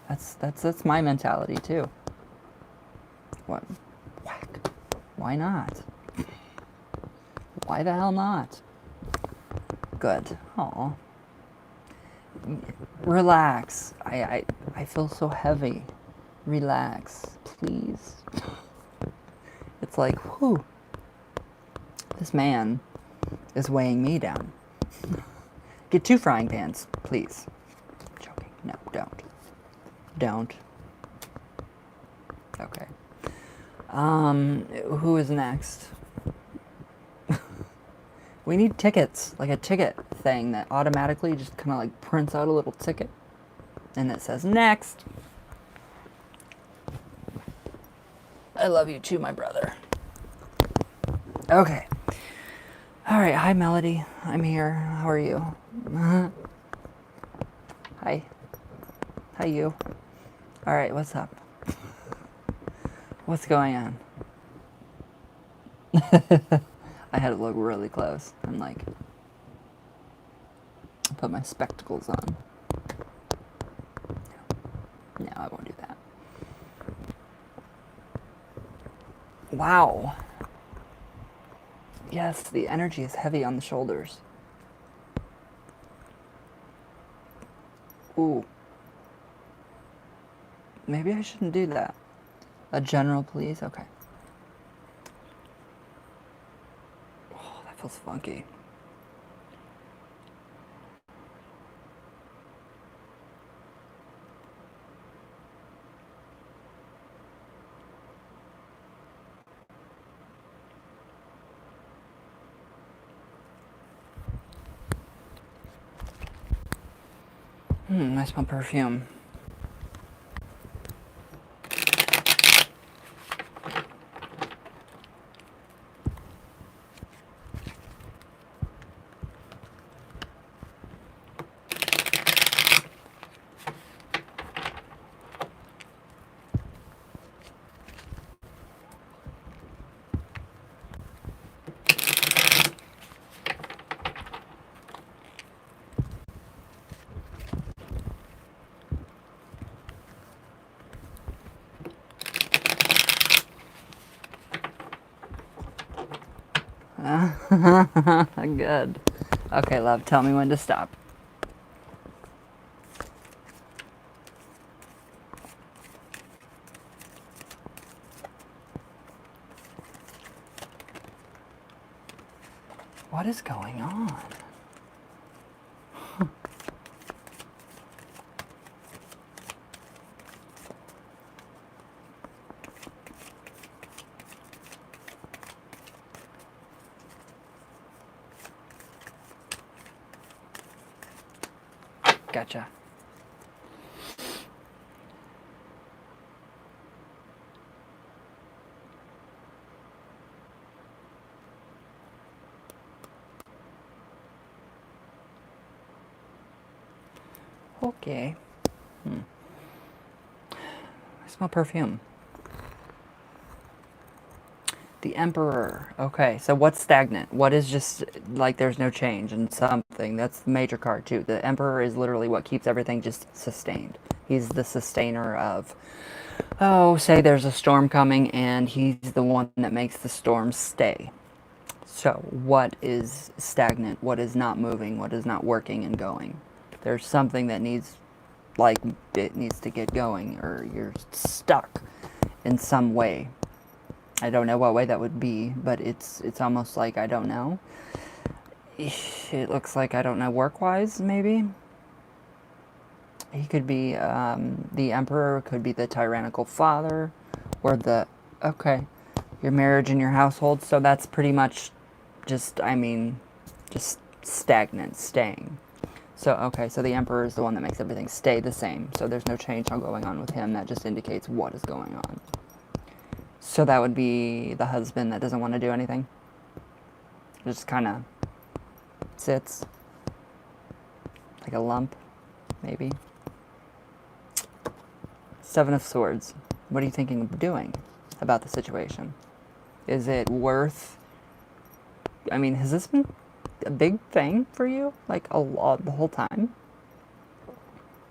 That's my mentality too. What? Whack. Why not? Why the hell not? Good. Aw. Relax. I feel so heavy. Relax, please. It's like, whew. This man is weighing me down. Get 2 frying pans, please. I'm joking. No, don't. Don't. Okay. Who is next? We need tickets, like a ticket thing that automatically just kind of like prints out a little ticket and it says next. I love you too, my brother. Okay. All right. Hi, Melody. I'm here. How are you? Hi. Hi, you. All right. What's up? What's going on? I had to look really close. I'm like, I put my spectacles on. No, I won't do that. Wow. Yes, the energy is heavy on the shoulders. Ooh. maybe I shouldn't do that. A general, please? Okay. Oh, that feels funky. I smell perfume. Good. Okay, love, tell me when to stop. What is going on? Gotcha. Okay. I smell perfume. The Emperor. Okay, so what's stagnant? What is just like there's no change in something? That's the major card too. The Emperor is literally what keeps everything just sustained. He's the sustainer of, oh, say there's a storm coming and he's the one that makes the storm stay. So what is stagnant? What is not moving? What is not working and going? There's something that needs, like, it needs to get going, or you're stuck in some way. I don't know what way that would be, but it's almost like I don't know. It looks like I don't know work-wise, maybe. He could be the Emperor, could be the tyrannical father, or the, okay, your marriage and your household. So that's pretty much just, I mean, just stagnant, staying. So, okay, so the Emperor is the one that makes everything stay the same. So there's no change going on with him. That just indicates what is going on. So that would be the husband that doesn't want to do anything. Just kind of sits like a lump, maybe. Seven of Swords. What are you thinking of doing about the situation? Is it worth... I mean, has this been a big thing for you? Like, a lot, the whole time?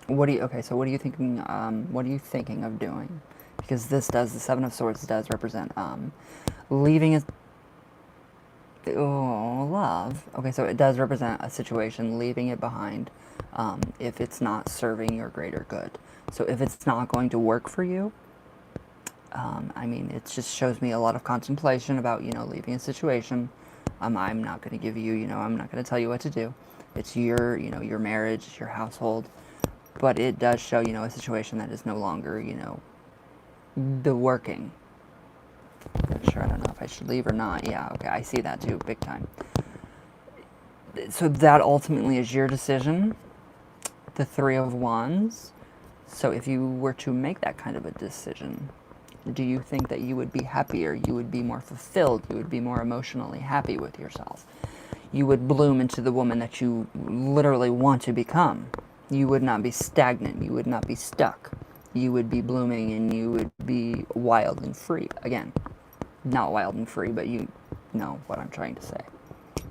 What do you... Okay, so what are you thinking... what are you thinking of doing? Because this does... The Seven of Swords does represent... leaving a... Oh, love. Okay, so it does represent a situation, leaving it behind, if it's not serving your greater good. So if it's not going to work for you, I mean, it just shows me a lot of contemplation about, you know, leaving a situation. I'm not going to give you, you know, I'm not going to tell you what to do. It's your, you know, your marriage, your household. But it does show, you know, a situation that is no longer, you know, the working. Not sure, I don't know if I should leave or not. Yeah, okay, I see that too, big time. So that ultimately is your decision. The Three of Wands. So if you were to make that kind of a decision, do you think that you would be happier? You would be more fulfilled? You would be more emotionally happy with yourself? You would bloom into the woman that you literally want to become. You would not be stagnant. You would not be stuck. You would be blooming and you would be wild and free. Again, not wild and free, but you know what I'm trying to say.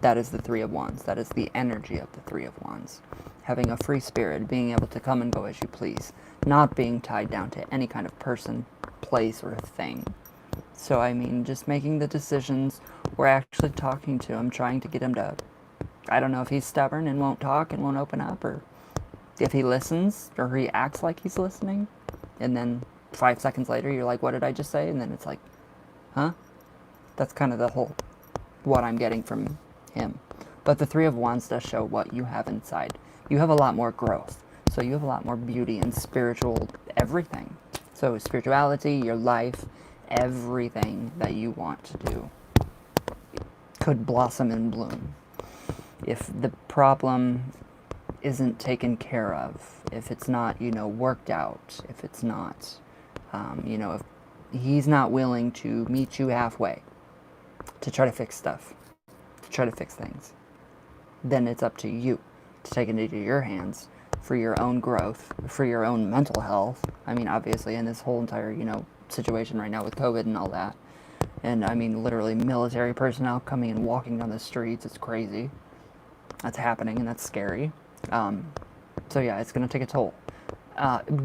That is the Three of Wands. That is the energy of the Three of Wands. Having a free spirit, being able to come and go as you please, not being tied down to any kind of person, place, or thing. So, I mean, just making the decisions. We're actually talking to him, trying to get him to, I don't know if he's stubborn and won't talk and won't open up, or if he listens, or he acts like he's listening, and then 5 seconds later, you're like, what did I just say? And then it's like, huh? That's kind of the whole, what I'm getting from him. But the Three of Wands does show what you have inside. You have a lot more growth. So you have a lot more beauty and spiritual everything. So spirituality, your life, everything that you want to do could blossom and bloom. If the problem isn't taken care of, if it's not, worked out, if it's not, if he's not willing to meet you halfway to try to fix stuff, to try to fix things, then it's up to you to take it into your hands for your own growth, for your own mental health. I mean, obviously, in this whole entire, situation right now with COVID and all that. And I mean, literally military personnel coming and walking down the streets. It's crazy. That's happening, and that's scary. So yeah, it's going to take a toll.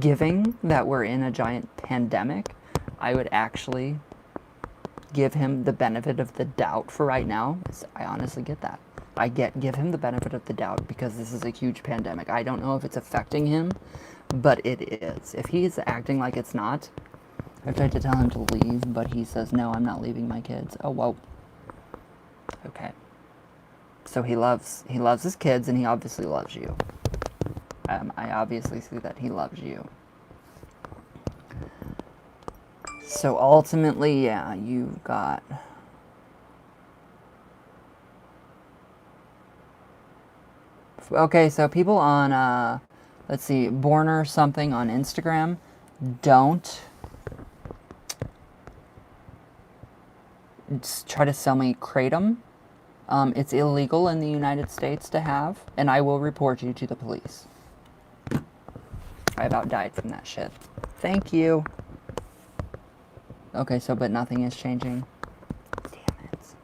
Given that we're in a giant pandemic, I would actually give him the benefit of the doubt for right now. I honestly get that. Give him the benefit of the doubt because this is a huge pandemic. I don't know if it's affecting him, but it is. If he's acting like it's not, I've tried to tell him to leave, but he says, no, I'm not leaving my kids. Oh, whoa. Okay. So he loves his kids, and he obviously loves you. I obviously see that he loves you. So ultimately, yeah, you got... Okay, so people on, let's see, Borner something on Instagram, don't try to sell me kratom. It's illegal in the United States to have, and I will report you to the police. I about died from that shit. Thank you. Okay, so, but nothing is changing. Damn it.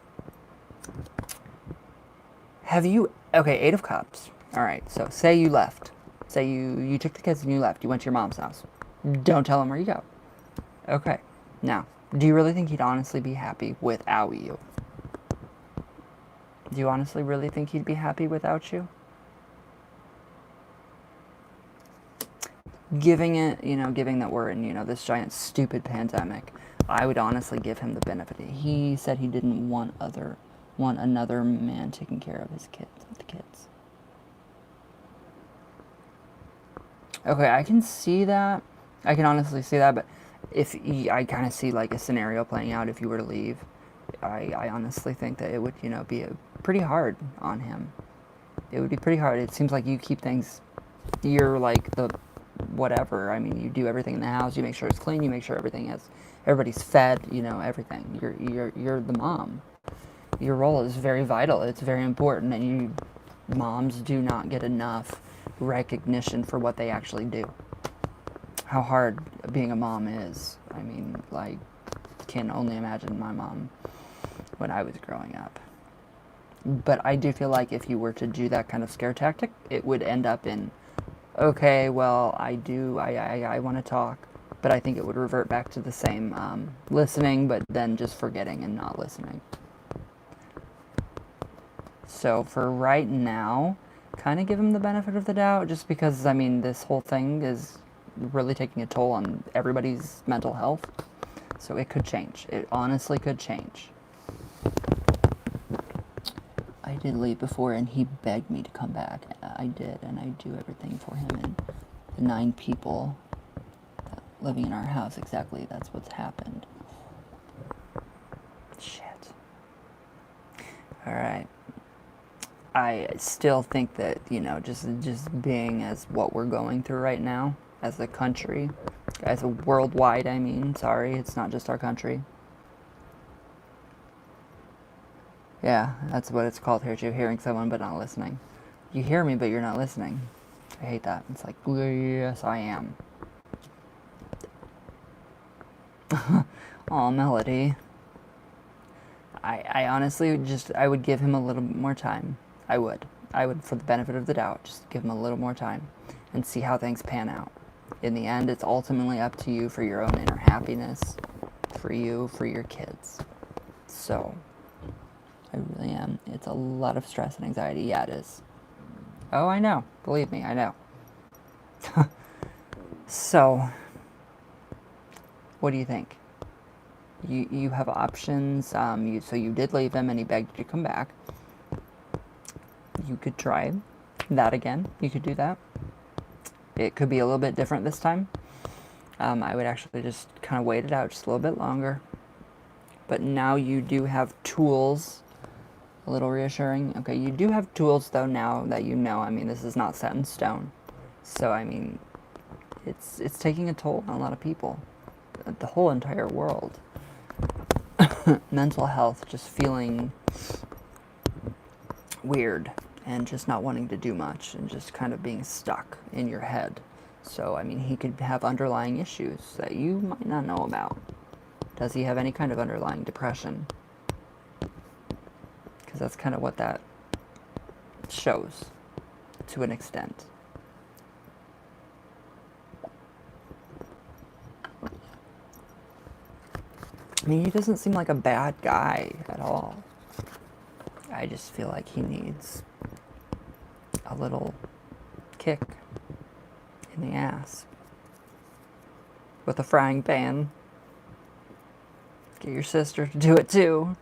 Have you... Okay, 8 of Cups. Alright, so say you left. Say you took the kids and you left. You went to your mom's house. Don't tell him where you go. Okay. Now, do you really think he'd honestly be happy without you? Do you honestly really think he'd be happy without you? Given that we're in, this giant stupid pandemic, I would honestly give him the benefit. He said he didn't want another man taking care of his kids, the kids. Okay, I can see that. I can honestly see that, but I kind of see like a scenario playing out if you were to leave. I honestly think that it would, be pretty hard on him. It would be pretty hard. It seems like you keep things, you're like the whatever. I mean, you do everything in the house. You make sure it's clean. You make sure everybody's fed. Everything. You're the mom. Your role is very vital. It's very important, and moms do not get enough recognition for what they actually do. How hard being a mom is. I mean, like, can only imagine my mom when I was growing up. But I do feel like if you were to do that kind of scare tactic, it would end up in, okay, well, I want to talk, but I think it would revert back to the same listening, but then just forgetting and not listening. So for right now, kind of give him the benefit of the doubt, just because, I mean, this whole thing is really taking a toll on everybody's mental health. So it could change. It honestly could change. I did leave before, and he begged me to come back. I did, and I do everything for him and the 9 people living in our house. Exactly, that's what's happened. Shit. Alright. I still think that, just being as what we're going through right now, as a country, as a worldwide, sorry, it's not just our country. Yeah, that's what it's called here too, hearing someone but not listening. You hear me, but you're not listening. I hate that. It's like, yes, I am. Aw, Melody. I honestly I would give him a little bit more time. I would, for the benefit of the doubt, just give him a little more time and see how things pan out. In the end, it's ultimately up to you for your own inner happiness, for you, for your kids. So, I really am. It's a lot of stress and anxiety. Yeah, it is. Oh, I know. Believe me, I know. So, What do you think? You have options. So you did leave him and he begged you to come back. You could try that again. You could do that. It could be a little bit different this time. I would actually just kind of wait it out just a little bit longer. But now you do have tools. A little reassuring. Okay, you do have tools though now that you know. I mean, this is not set in stone. So I mean, it's taking a toll on a lot of people. The whole entire world. Mental health, just feeling weird and just not wanting to do much and just kind of being stuck in your head. So, I mean, he could have underlying issues that you might not know about. Does he have any kind of underlying depression? Because that's kind of what that shows to an extent. I mean, he doesn't seem like a bad guy at all. I just feel like he needs a little kick in the ass with a frying pan. Get your sister to do it too.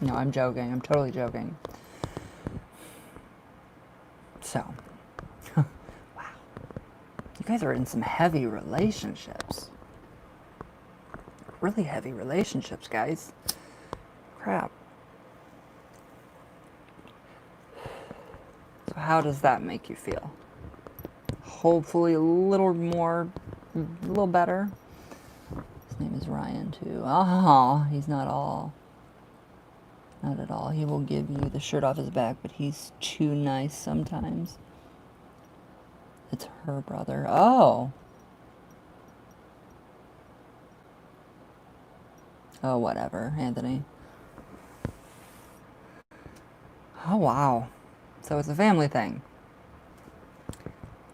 No, I'm joking. I'm totally joking. So, wow. You guys are in some heavy relationships. Really heavy relationships, guys. Crap. So how does that make you feel? Hopefully a little more, a little better. His name is Ryan too. Oh, he's not all. Not at all. He will give you the shirt off his back, but he's too nice sometimes. It's her brother. Oh. Oh, whatever, Anthony. Oh, wow. So it's a family thing.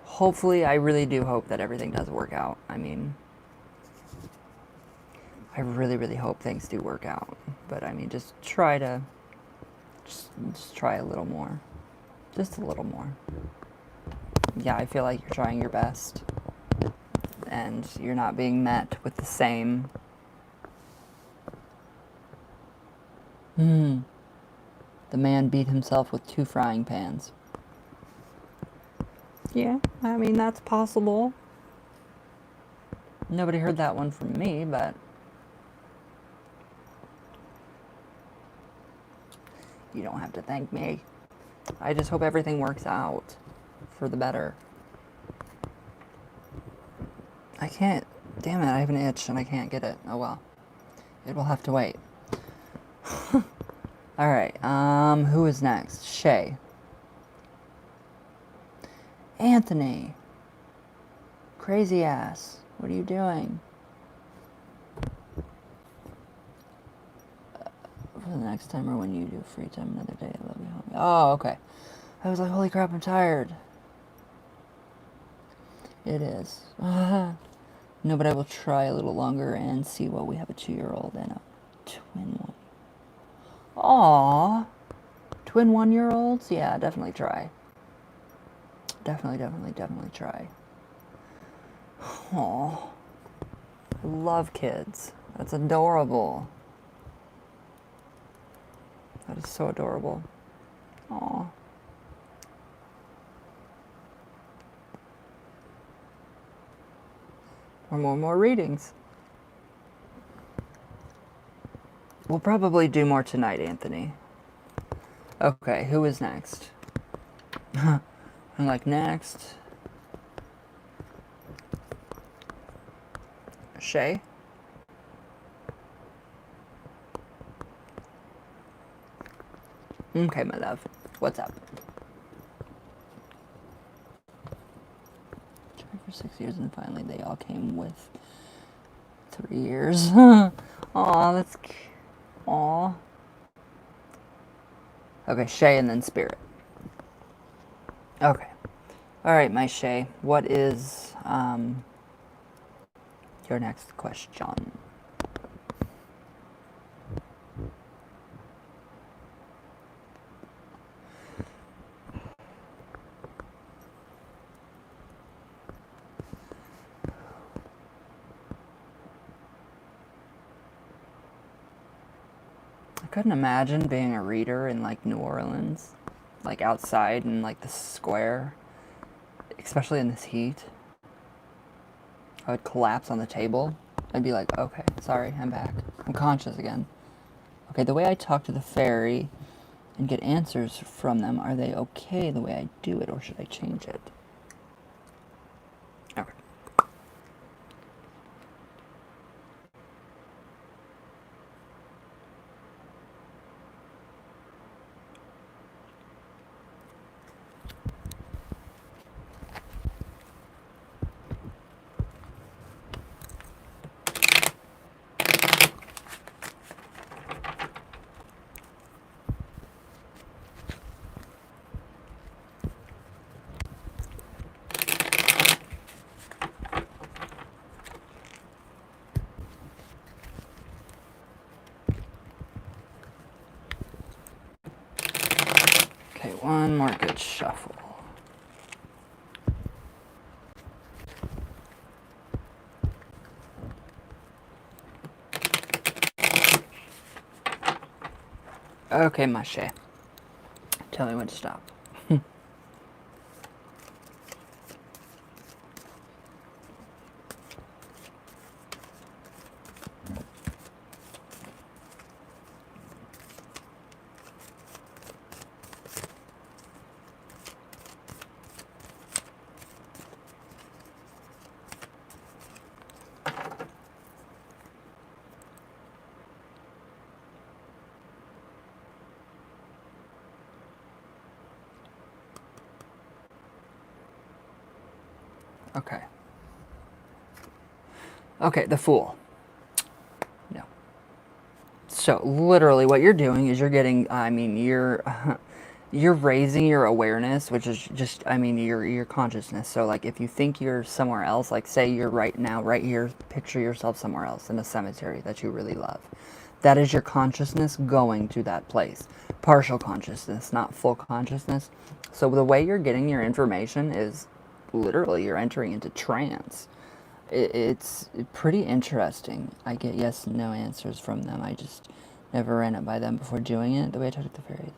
Hopefully, I really do hope that everything does work out. I mean, I really, really hope things do work out. But I mean, just try to, just try a little more. Just a little more. Yeah, I feel like you're trying your best. And you're not being met with the same. The man beat himself with 2 frying pans. Yeah, I mean, that's possible. Nobody heard that one from me, but you don't have to thank me. I just hope everything works out for the better. I can't, damn it, I have an itch and I can't get it. Oh well. It will have to wait. Alright, who is next? Shay. Anthony. Crazy ass. What are you doing? For the next time or when you do free time another day, I love you, homie. Oh, okay. I was like, holy crap, I'm tired. It is. No, but I will try a little longer and see what we have a 2-year-old and a twin one. Aww. Twin 1-year-olds? Yeah, definitely try. Definitely try. Aww. I love kids. That's adorable. That is so adorable. Aww. More readings. We'll probably do more tonight, Anthony. Okay, who is next? I'm like, next. Shay? Okay, my love. What's up? Tried for 6 years and finally they all came with 3 years. Aw, that's cute. Aw. Okay, Shay and then Spirit. Okay. Alright, my Shay. What is your next question? couldn't imagine being a reader in like New Orleans, like outside in like the square, especially in this heat. I would collapse on the table. I'd be like, okay, sorry, I'm back. I'm conscious again. Okay, the way I talk to the fairy and get answers from them, are they okay the way I do it, or should I change it? Okay. Okay, one more good shuffle. Okay, Mache. Tell me when to stop. Okay. Okay, the Fool. No. So literally what you're doing is you're getting, I mean, you're raising your awareness, which is just, I mean, your consciousness. So like if you think you're somewhere else, like say you're right now, right here, picture yourself somewhere else in a cemetery that you really love. That is your consciousness going to that place. Partial consciousness, not full consciousness. So the way you're getting your information is literally you're entering into trance. It's pretty interesting. I get yes and no answers from them. I just never ran it by them before doing it, the way I talk to the fairies.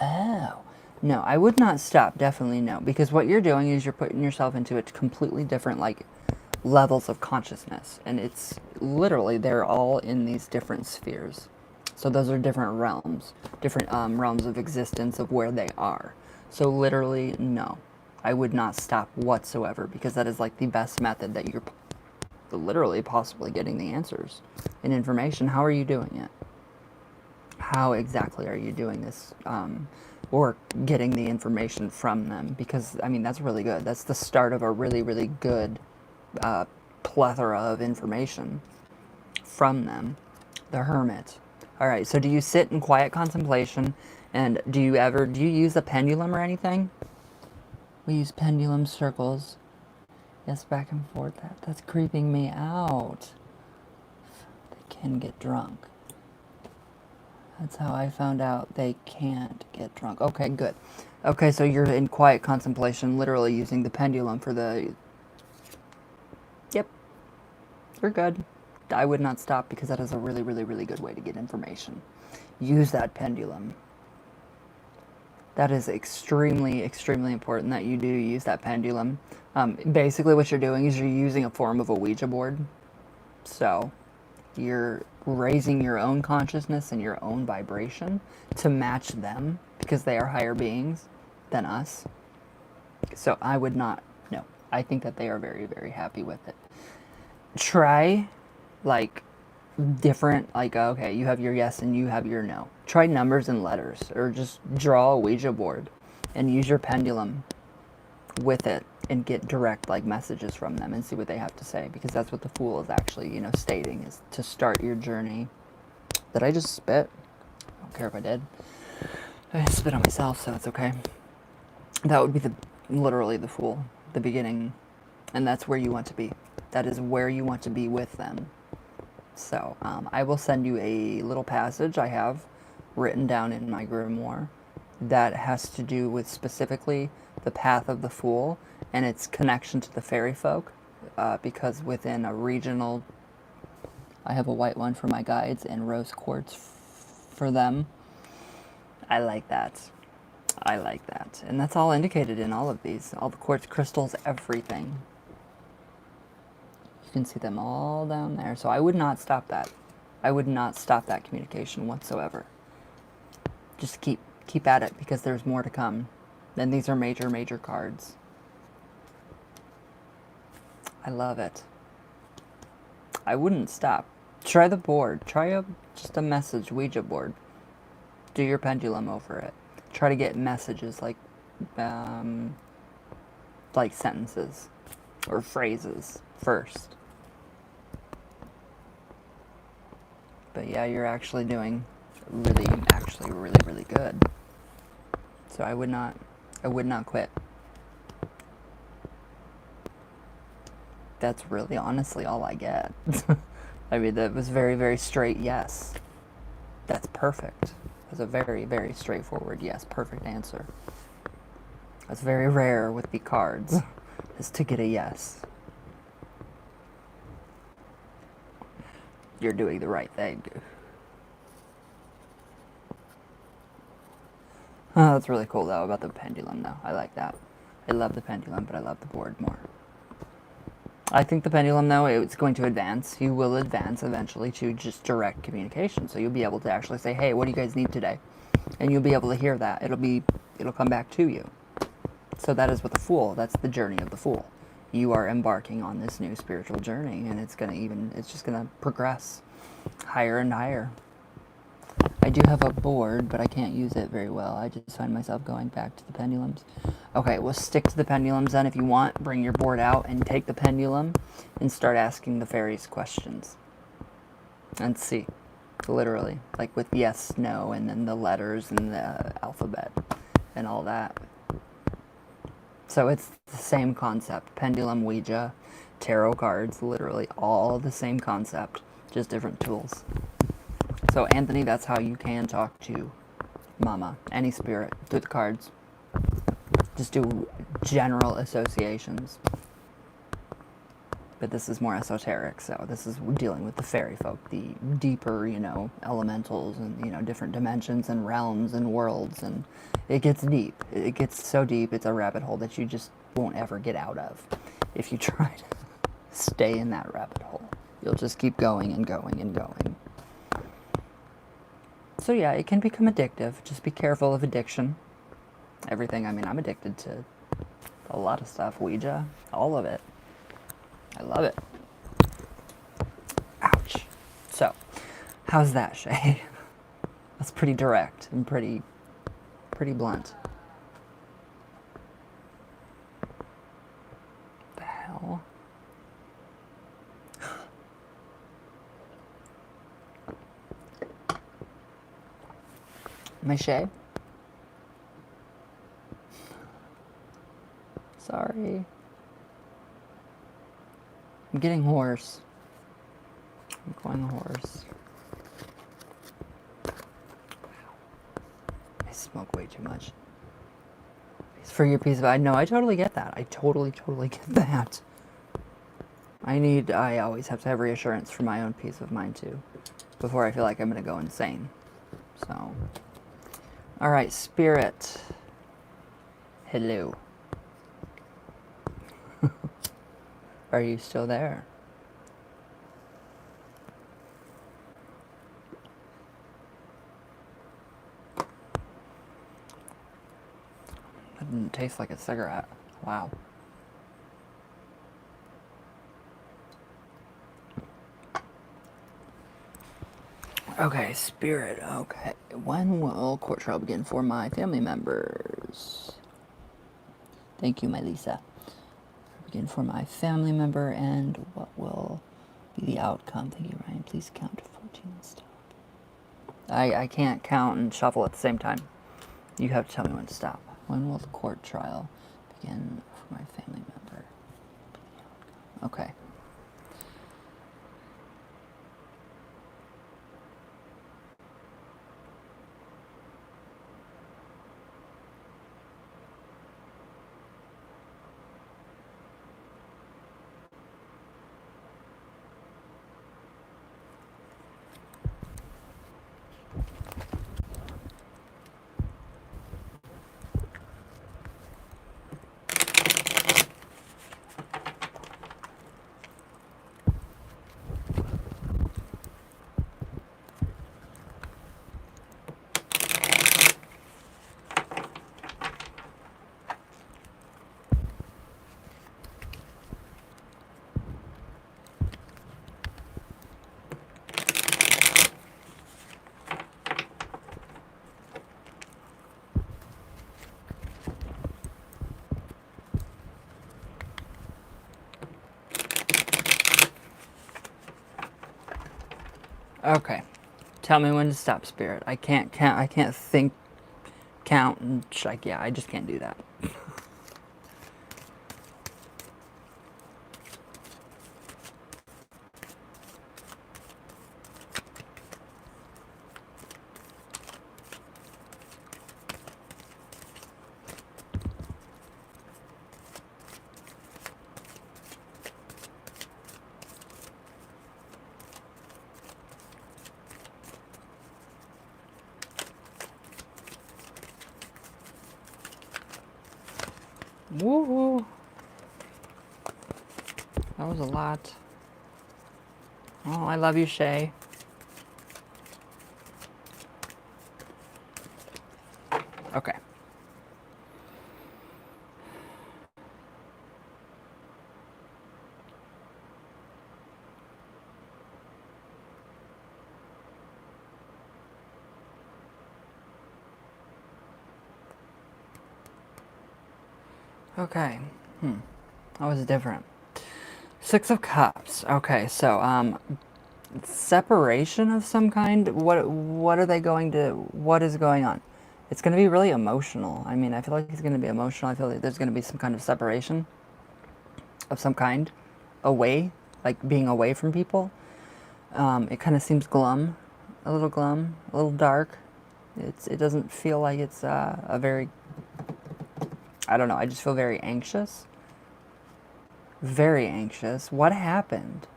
Oh. No, I would not stop. Definitely no. Because what you're doing is you're putting yourself into a completely different, like, levels of consciousness. And it's literally, they're all in these different spheres. So those are different realms. Different realms of existence of where they are. So literally, no. I would not stop whatsoever. Because that is, like, the best method that you're literally possibly getting the answers and information. How are you doing it? How exactly are you doing this, or getting the information from them? Because I mean that's really good. That's the start of a really, really good plethora of information from them. The Hermit. All right, so do you sit in quiet contemplation, and do you use a pendulum or anything? We use pendulum circles. Yes, back and forth. That's creeping me out. They can get drunk. That's how I found out they can't get drunk. Okay, good. Okay, so you're in quiet contemplation, literally using the pendulum for the... Yep, you're good. I would not stop because that is a really, really, really good way to get information. Use that pendulum. That is extremely, extremely important that you do use that pendulum. Basically what you're doing is you're using a form of a Ouija board. So you're raising your own consciousness and your own vibration to match them because they are higher beings than us. So I would not, no. I think that they are very, very happy with it. Try, like, different, like, okay, you have your yes and you have your no. Try numbers and letters, or just draw a Ouija board and use your pendulum with it and get direct like messages from them and see what they have to say, because that's what the Fool is actually, you know, stating, is to start your journey. Did I just spit? I don't care if I did. I spit on myself, so it's okay. That would be literally the Fool, the beginning, and that's where you want to be. That is where you want to be with them. So I will send you a little passage I have written down in my grimoire that has to do with specifically the path of the Fool and its connection to the fairy folk, because within a regional, I have a white one for my guides and rose quartz for them. I like that. I like that. And that's all indicated in all of these. All the quartz crystals, everything. You can see them all down there. So I would not stop that. I would not stop that communication whatsoever. Just keep at it, because there's more to come. And these are major, major cards. I love it. I wouldn't stop. Try the board. Try just a message Ouija board. Do your pendulum over it. Try to get messages like sentences or phrases first. But yeah, you're actually doing really good. So I would not quit. That's really honestly all I get. I mean, that was very, very straight yes. That's perfect. That's a very, very straightforward yes. Perfect answer. That's very rare with the cards, is to get a yes. You're doing the right thing. Oh, that's really cool though about the pendulum though. I like that. I love the pendulum, but I love the board more. I think the pendulum though, it's going to advance. You will advance eventually to just direct communication. So you'll be able to actually say, hey, what do you guys need today? And you'll be able to hear that. It'll come back to you. So that is what the Fool, that's the journey of the Fool. You are embarking on this new spiritual journey, and it's just gonna progress higher and higher. I do have a board, but I can't use it very well. I just find myself going back to the pendulums. Okay, we'll stick to the pendulums then. If you want, bring your board out and take the pendulum and start asking the fairies questions. And see, literally, like with yes, no, and then the letters and the alphabet and all that. So it's the same concept. Pendulum, Ouija, tarot cards, literally all the same concept, just different tools. So Anthony, that's how you can talk to Mama, any spirit, through the cards. Just do general associations. But this is more esoteric, so this is dealing with the fairy folk, the deeper, elementals and, different dimensions and realms and worlds, and it gets deep. It gets so deep, it's a rabbit hole that you just won't ever get out of. If you try to stay in that rabbit hole, you'll just keep going and going and going. So yeah, it can become addictive. Just be careful of addiction. Everything, I'm addicted to a lot of stuff. Ouija, all of it. I love it. Ouch. So, how's that, Shay? That's pretty direct and pretty blunt. The hell? My Shay? Sorry. I'm getting hoarse. I'm going hoarse. I smoke way too much. For your peace of mind. No, I totally get that. I totally get that. I always have to have reassurance for my own peace of mind too, before I feel like I'm going to go insane. So, all right, Spirit. Hello. Are you still there? That didn't taste like a cigarette. Wow. Okay, Spirit. Okay. When will court trial begin for my family members? Thank you, my Lisa. Begin for my family member, and what will be the outcome? Thank you, Ryan. Please count to 14 and stop. I can't count and shuffle at the same time. You have to tell me when to stop. When will the court trial begin for my family member? Okay. Okay. Tell me when to stop, Spirit. I can't count. I can't think, count, and like, yeah, I just can't do that. Woohoo! That was a lot. Oh, I love you, Shay. Okay. Okay. That was different. Six of Cups. Okay, so separation of some kind. What are they going to? What is going on? It's going to be really emotional. I mean, I feel like it's going to be emotional. I feel like there's going to be some kind of separation of some kind, away, like being away from people. It kind of seems glum, a little dark. It doesn't feel like it's a very. I don't know. I just feel very anxious. Very anxious. What happened?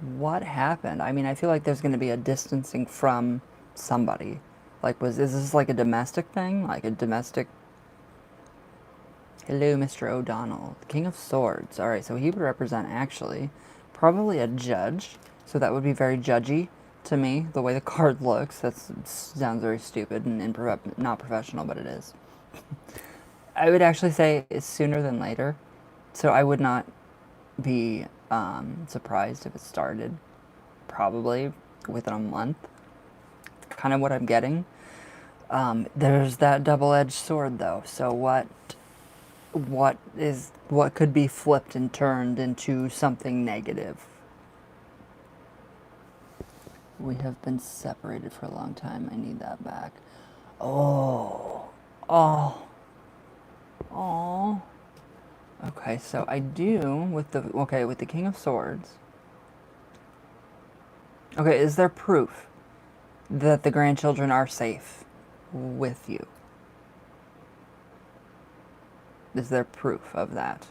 What happened? I mean, I feel like there's going to be a distancing from somebody. Like, is this like a domestic thing? Like a domestic. Hello, Mr. O'Donnell, the King of Swords. All right, so he would represent actually probably a judge. So that would be very judgy to me, the way the card looks. That sounds very stupid and not professional, but it is. I would actually say it's sooner than later. So I would not be surprised if it started probably within a month. Kind of what I'm getting. There's that double-edged sword though. So what could be flipped and turned into something negative? We have been separated for a long time. I need that back. Oh. Oh. Oh. Okay, so I do with the King of Swords. Okay, is there proof that the grandchildren are safe with you? Is there proof of that?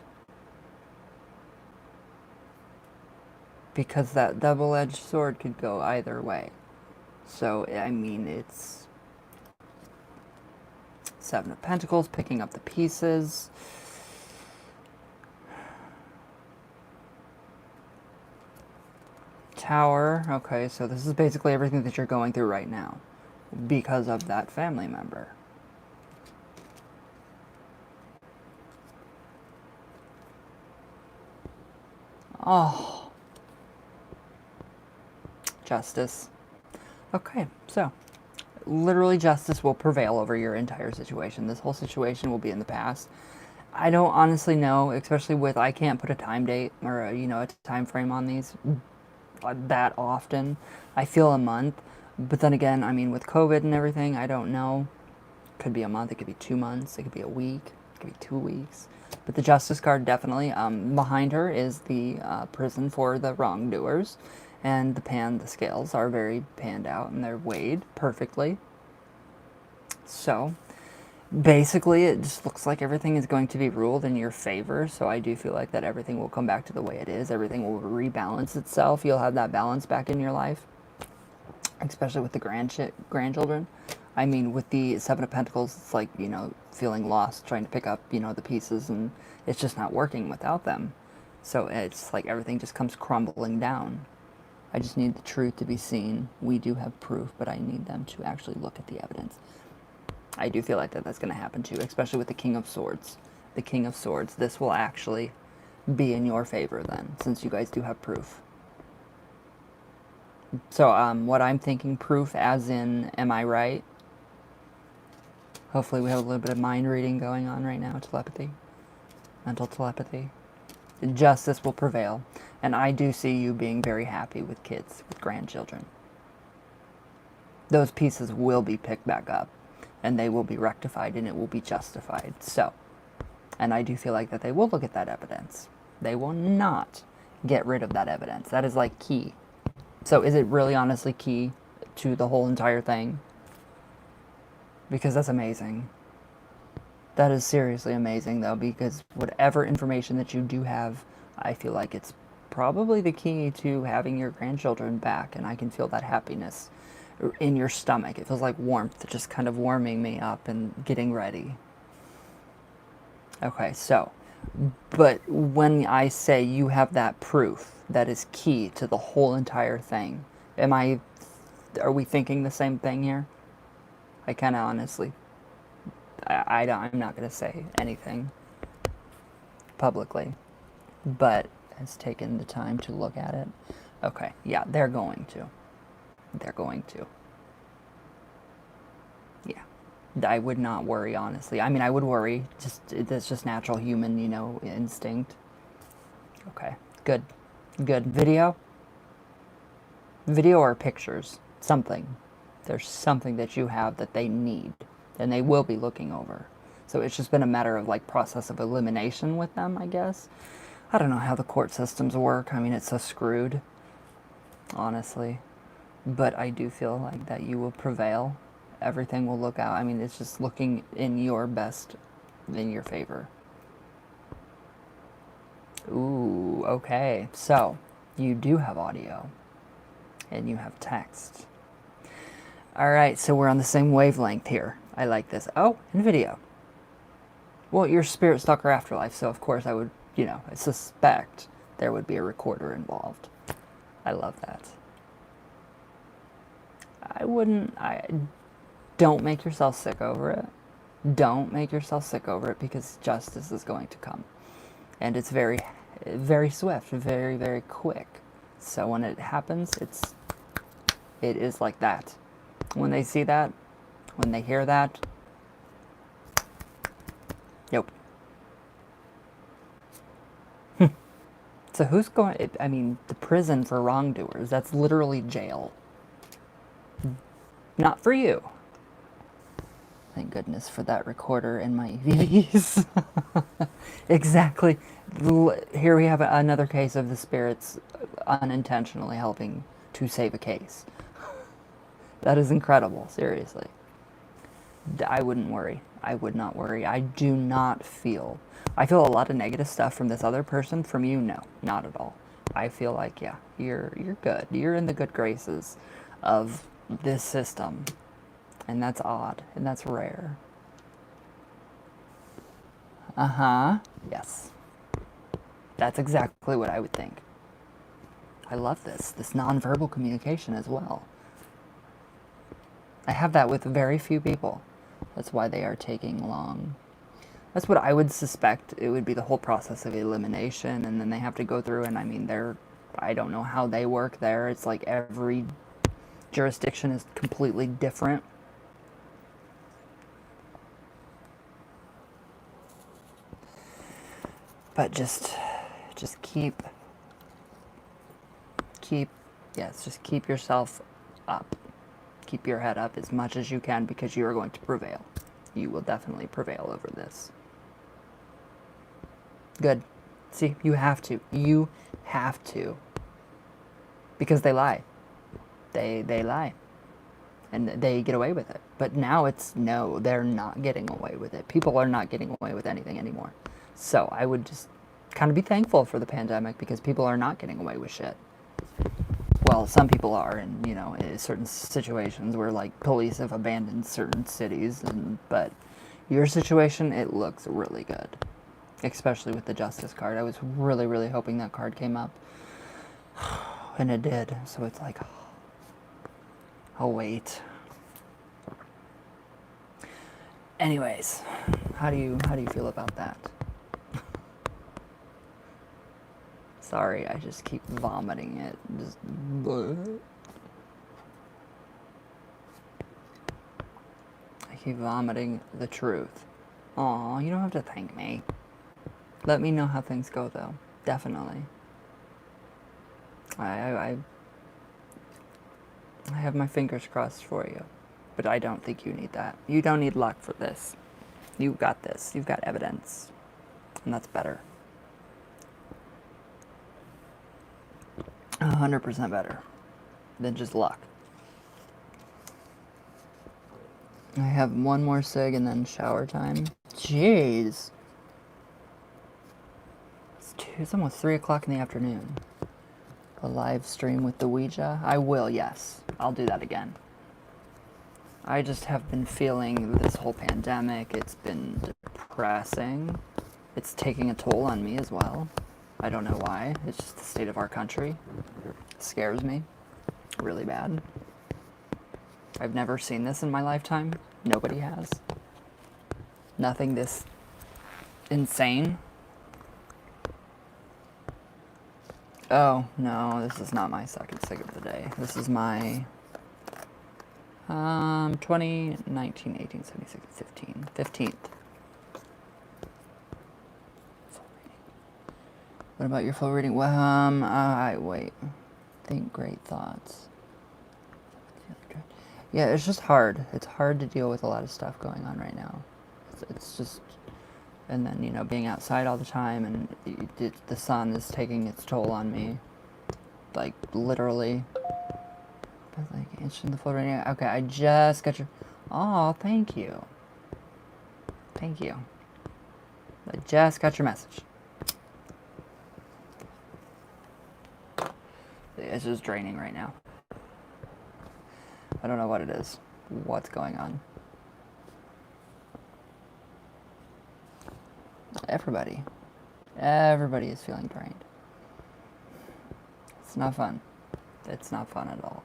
Because that double-edged sword could go either way. So, I mean, it's Seven of Pentacles, picking up the pieces. Tower. Okay, so this is basically everything that you're going through right now because of that family member. Oh. Justice. Okay, so literally justice will prevail over your entire situation. This whole situation will be in the past. I don't honestly know, especially with I can't put a time date or a time frame on these that often. I feel a month, but then again, I mean with COVID and everything, I don't know. It could be a month, it could be 2 months, it could be a week, it could be 2 weeks. But the Justice card definitely. Behind her is the prison for the wrongdoers, and the scales are very panned out and they're weighed perfectly. So basically, it just looks like everything is going to be ruled in your favor. So I do feel like that everything will come back to the way it is. Everything will rebalance itself. You'll have that balance back in your life, especially with the grandchildren. I mean, with the Seven of Pentacles, it's like, feeling lost, trying to pick up, the pieces, and it's just not working without them. So it's like everything just comes crumbling down. I just need the truth to be seen. We do have proof, but I need them to actually look at the evidence. I do feel like that's going to happen too, especially with the King of Swords. The King of Swords. This will actually be in your favor then, since you guys do have proof. So what I'm thinking, proof as in, am I right? Hopefully we have a little bit of mind reading going on right now, telepathy, mental telepathy. Justice will prevail, and I do see you being very happy with kids, with grandchildren. those pieces will be picked back up and they will be rectified and it will be justified. So, and I do feel like that they will look at that evidence. They will not get rid of that evidence. That is like key. So is it really honestly key to the whole entire thing? Because that's amazing. That is seriously amazing though, because whatever information that you do have, I feel like it's probably the key to having your grandchildren back, and I can feel that happiness in your stomach. It feels like warmth, just kind of warming me up and getting ready. Okay, so, but when I say you have that proof, that is key to the whole entire thing, are we thinking the same thing here? I kind of honestly, I'm not going to say anything publicly, but has taken the time to look at it. Okay, yeah, they're going to. They're going to. Yeah. I would not worry, honestly. I mean, I would worry. That's just natural human, instinct. Okay, good. Good. Video? Video or pictures? Something. There's something that you have that they need, and they will be looking over. So it's just been a matter of, like, process of elimination with them, I guess. I don't know how the court systems work. I mean, it's so screwed, honestly. But I do feel like that you will prevail. Everything will look out. I mean, it's just looking in your best, in your favor. Ooh, okay. So, you do have audio. And you have text. Alright, so we're on the same wavelength here. I like this. Oh, and video. Well, you're Spirit Stalker Afterlife, so of course I would, I suspect there would be a recorder involved. I love that. Don't make yourself sick over it. Don't make yourself sick over it, because justice is going to come. And it's very, very swift, very, very quick. So when it happens, it is like that. When they see that, when they hear that, yep. So who's going, I mean, the prison for wrongdoers, that's literally jail. Not for you. Thank goodness for that recorder in my EVPs. Exactly. Here we have another case of the spirits unintentionally helping to save a case. That is incredible, seriously. I wouldn't worry. I would not worry. I do not feel... I feel a lot of negative stuff from this other person. From you, no. Not at all. I feel like, yeah, you're good. You're in the good graces of this system. And that's odd. And that's rare. Uh-huh. Yes. That's exactly what I would think. I love this nonverbal communication as well. I have that with very few people. That's why they are taking long. That's what I would suspect. It would be the whole process of elimination, and then they have to go through, and I mean, I don't know how they work there. It's like every jurisdiction is completely different. But just keep yourself up. Keep your head up as much as you can, because you are going to prevail. You will definitely prevail over this. Good. See, you have to. You have to. Because they lie. They lie. And they get away with it. But now it's no, they're not getting away with it. People are not getting away with anything anymore. So I would just kind of be thankful for the pandemic, because people are not getting away with shit. Well, some people are in, in certain situations where, like, police have abandoned certain cities, but your situation, it looks really good. Especially with the Justice card. I was really, really hoping that card came up. And it did. So it's like, I'll wait. Anyways, how do you feel about that? Sorry, I just keep vomiting it. Just... I keep vomiting the truth. Aw, you don't have to thank me. Let me know how things go, though. Definitely. I have my fingers crossed for you. But I don't think you need that. You don't need luck for this. You've got this. You've got evidence. And that's better. 100% better than just luck. I have one more cig and then shower time. Jeez. It's almost 3 o'clock in the afternoon. A live stream with the Ouija? I will, yes. I'll do that again. I just have been feeling this whole pandemic. It's been depressing. It's taking a toll on me as well. I don't know why. It's just the state of our country. It scares me really bad. I've never seen this in my lifetime. Nobody has. Nothing this insane. Oh, no, this is not my second cig of the day. This is my 20, 19, 18, 17, 16, 15th. What about your full reading? Well, wait. Think great thoughts. Yeah, it's just hard. It's hard to deal with a lot of stuff going on right now. It's just, and then, you know, being outside all the time, and the sun is taking its toll on me. Like, literally. But, like, answering the full reading. Okay, I just got your, oh, thank you. Thank you. I just got your message. It's just draining right now. I don't know what it is. What's going on? Everybody is feeling drained. It's not fun. It's not fun at all.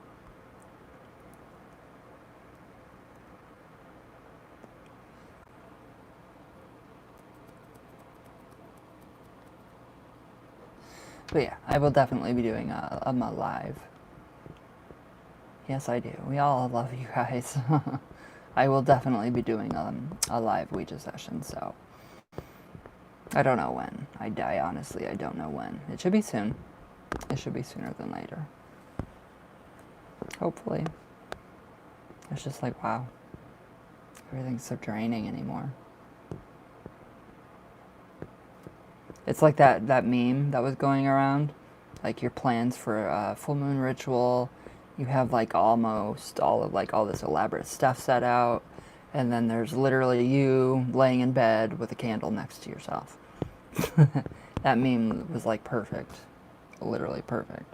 But yeah, I will definitely be doing a live. Yes, I do. We all love you guys. I will definitely be doing a live Ouija session, so I don't know when. I honestly, I don't know when. It should be soon. It should be sooner than later. Hopefully. It's just like, wow. Everything's so draining anymore. It's like that meme that was going around. Like your plans for a full moon ritual. You have like almost all of like all this elaborate stuff set out. And then there's literally you laying in bed with a candle next to yourself. That meme was like perfect. Literally perfect.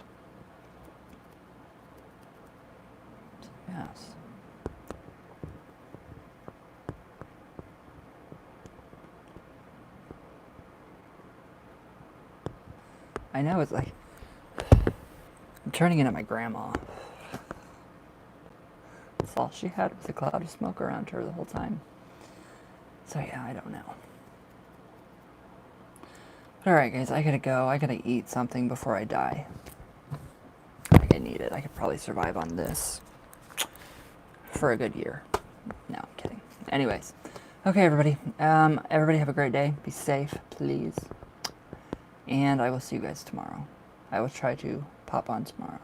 Yes. I know, it's like, I'm turning into my grandma. That's all she had was a cloud of smoke around her the whole time. So yeah, I don't know. But alright guys, I gotta go. I gotta eat something before I die. I need it. I could probably survive on this for a good year. No, I'm kidding. Anyways. Okay, everybody. Everybody have a great day. Be safe, please. And I will see you guys tomorrow. I will try to pop on tomorrow.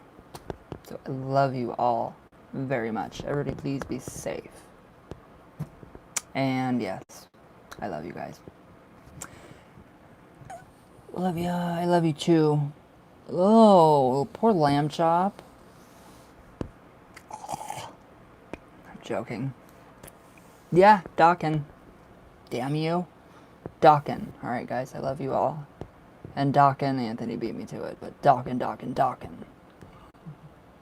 So I love you all very much. Everybody please be safe. And yes, I love you guys. Love ya. I love you too. Oh, poor lamb chop. I'm joking. Yeah, Dawkin. Damn you. Dawkin. Alright guys, I love you all. And Dawkin, Anthony beat me to it, but Dawkin.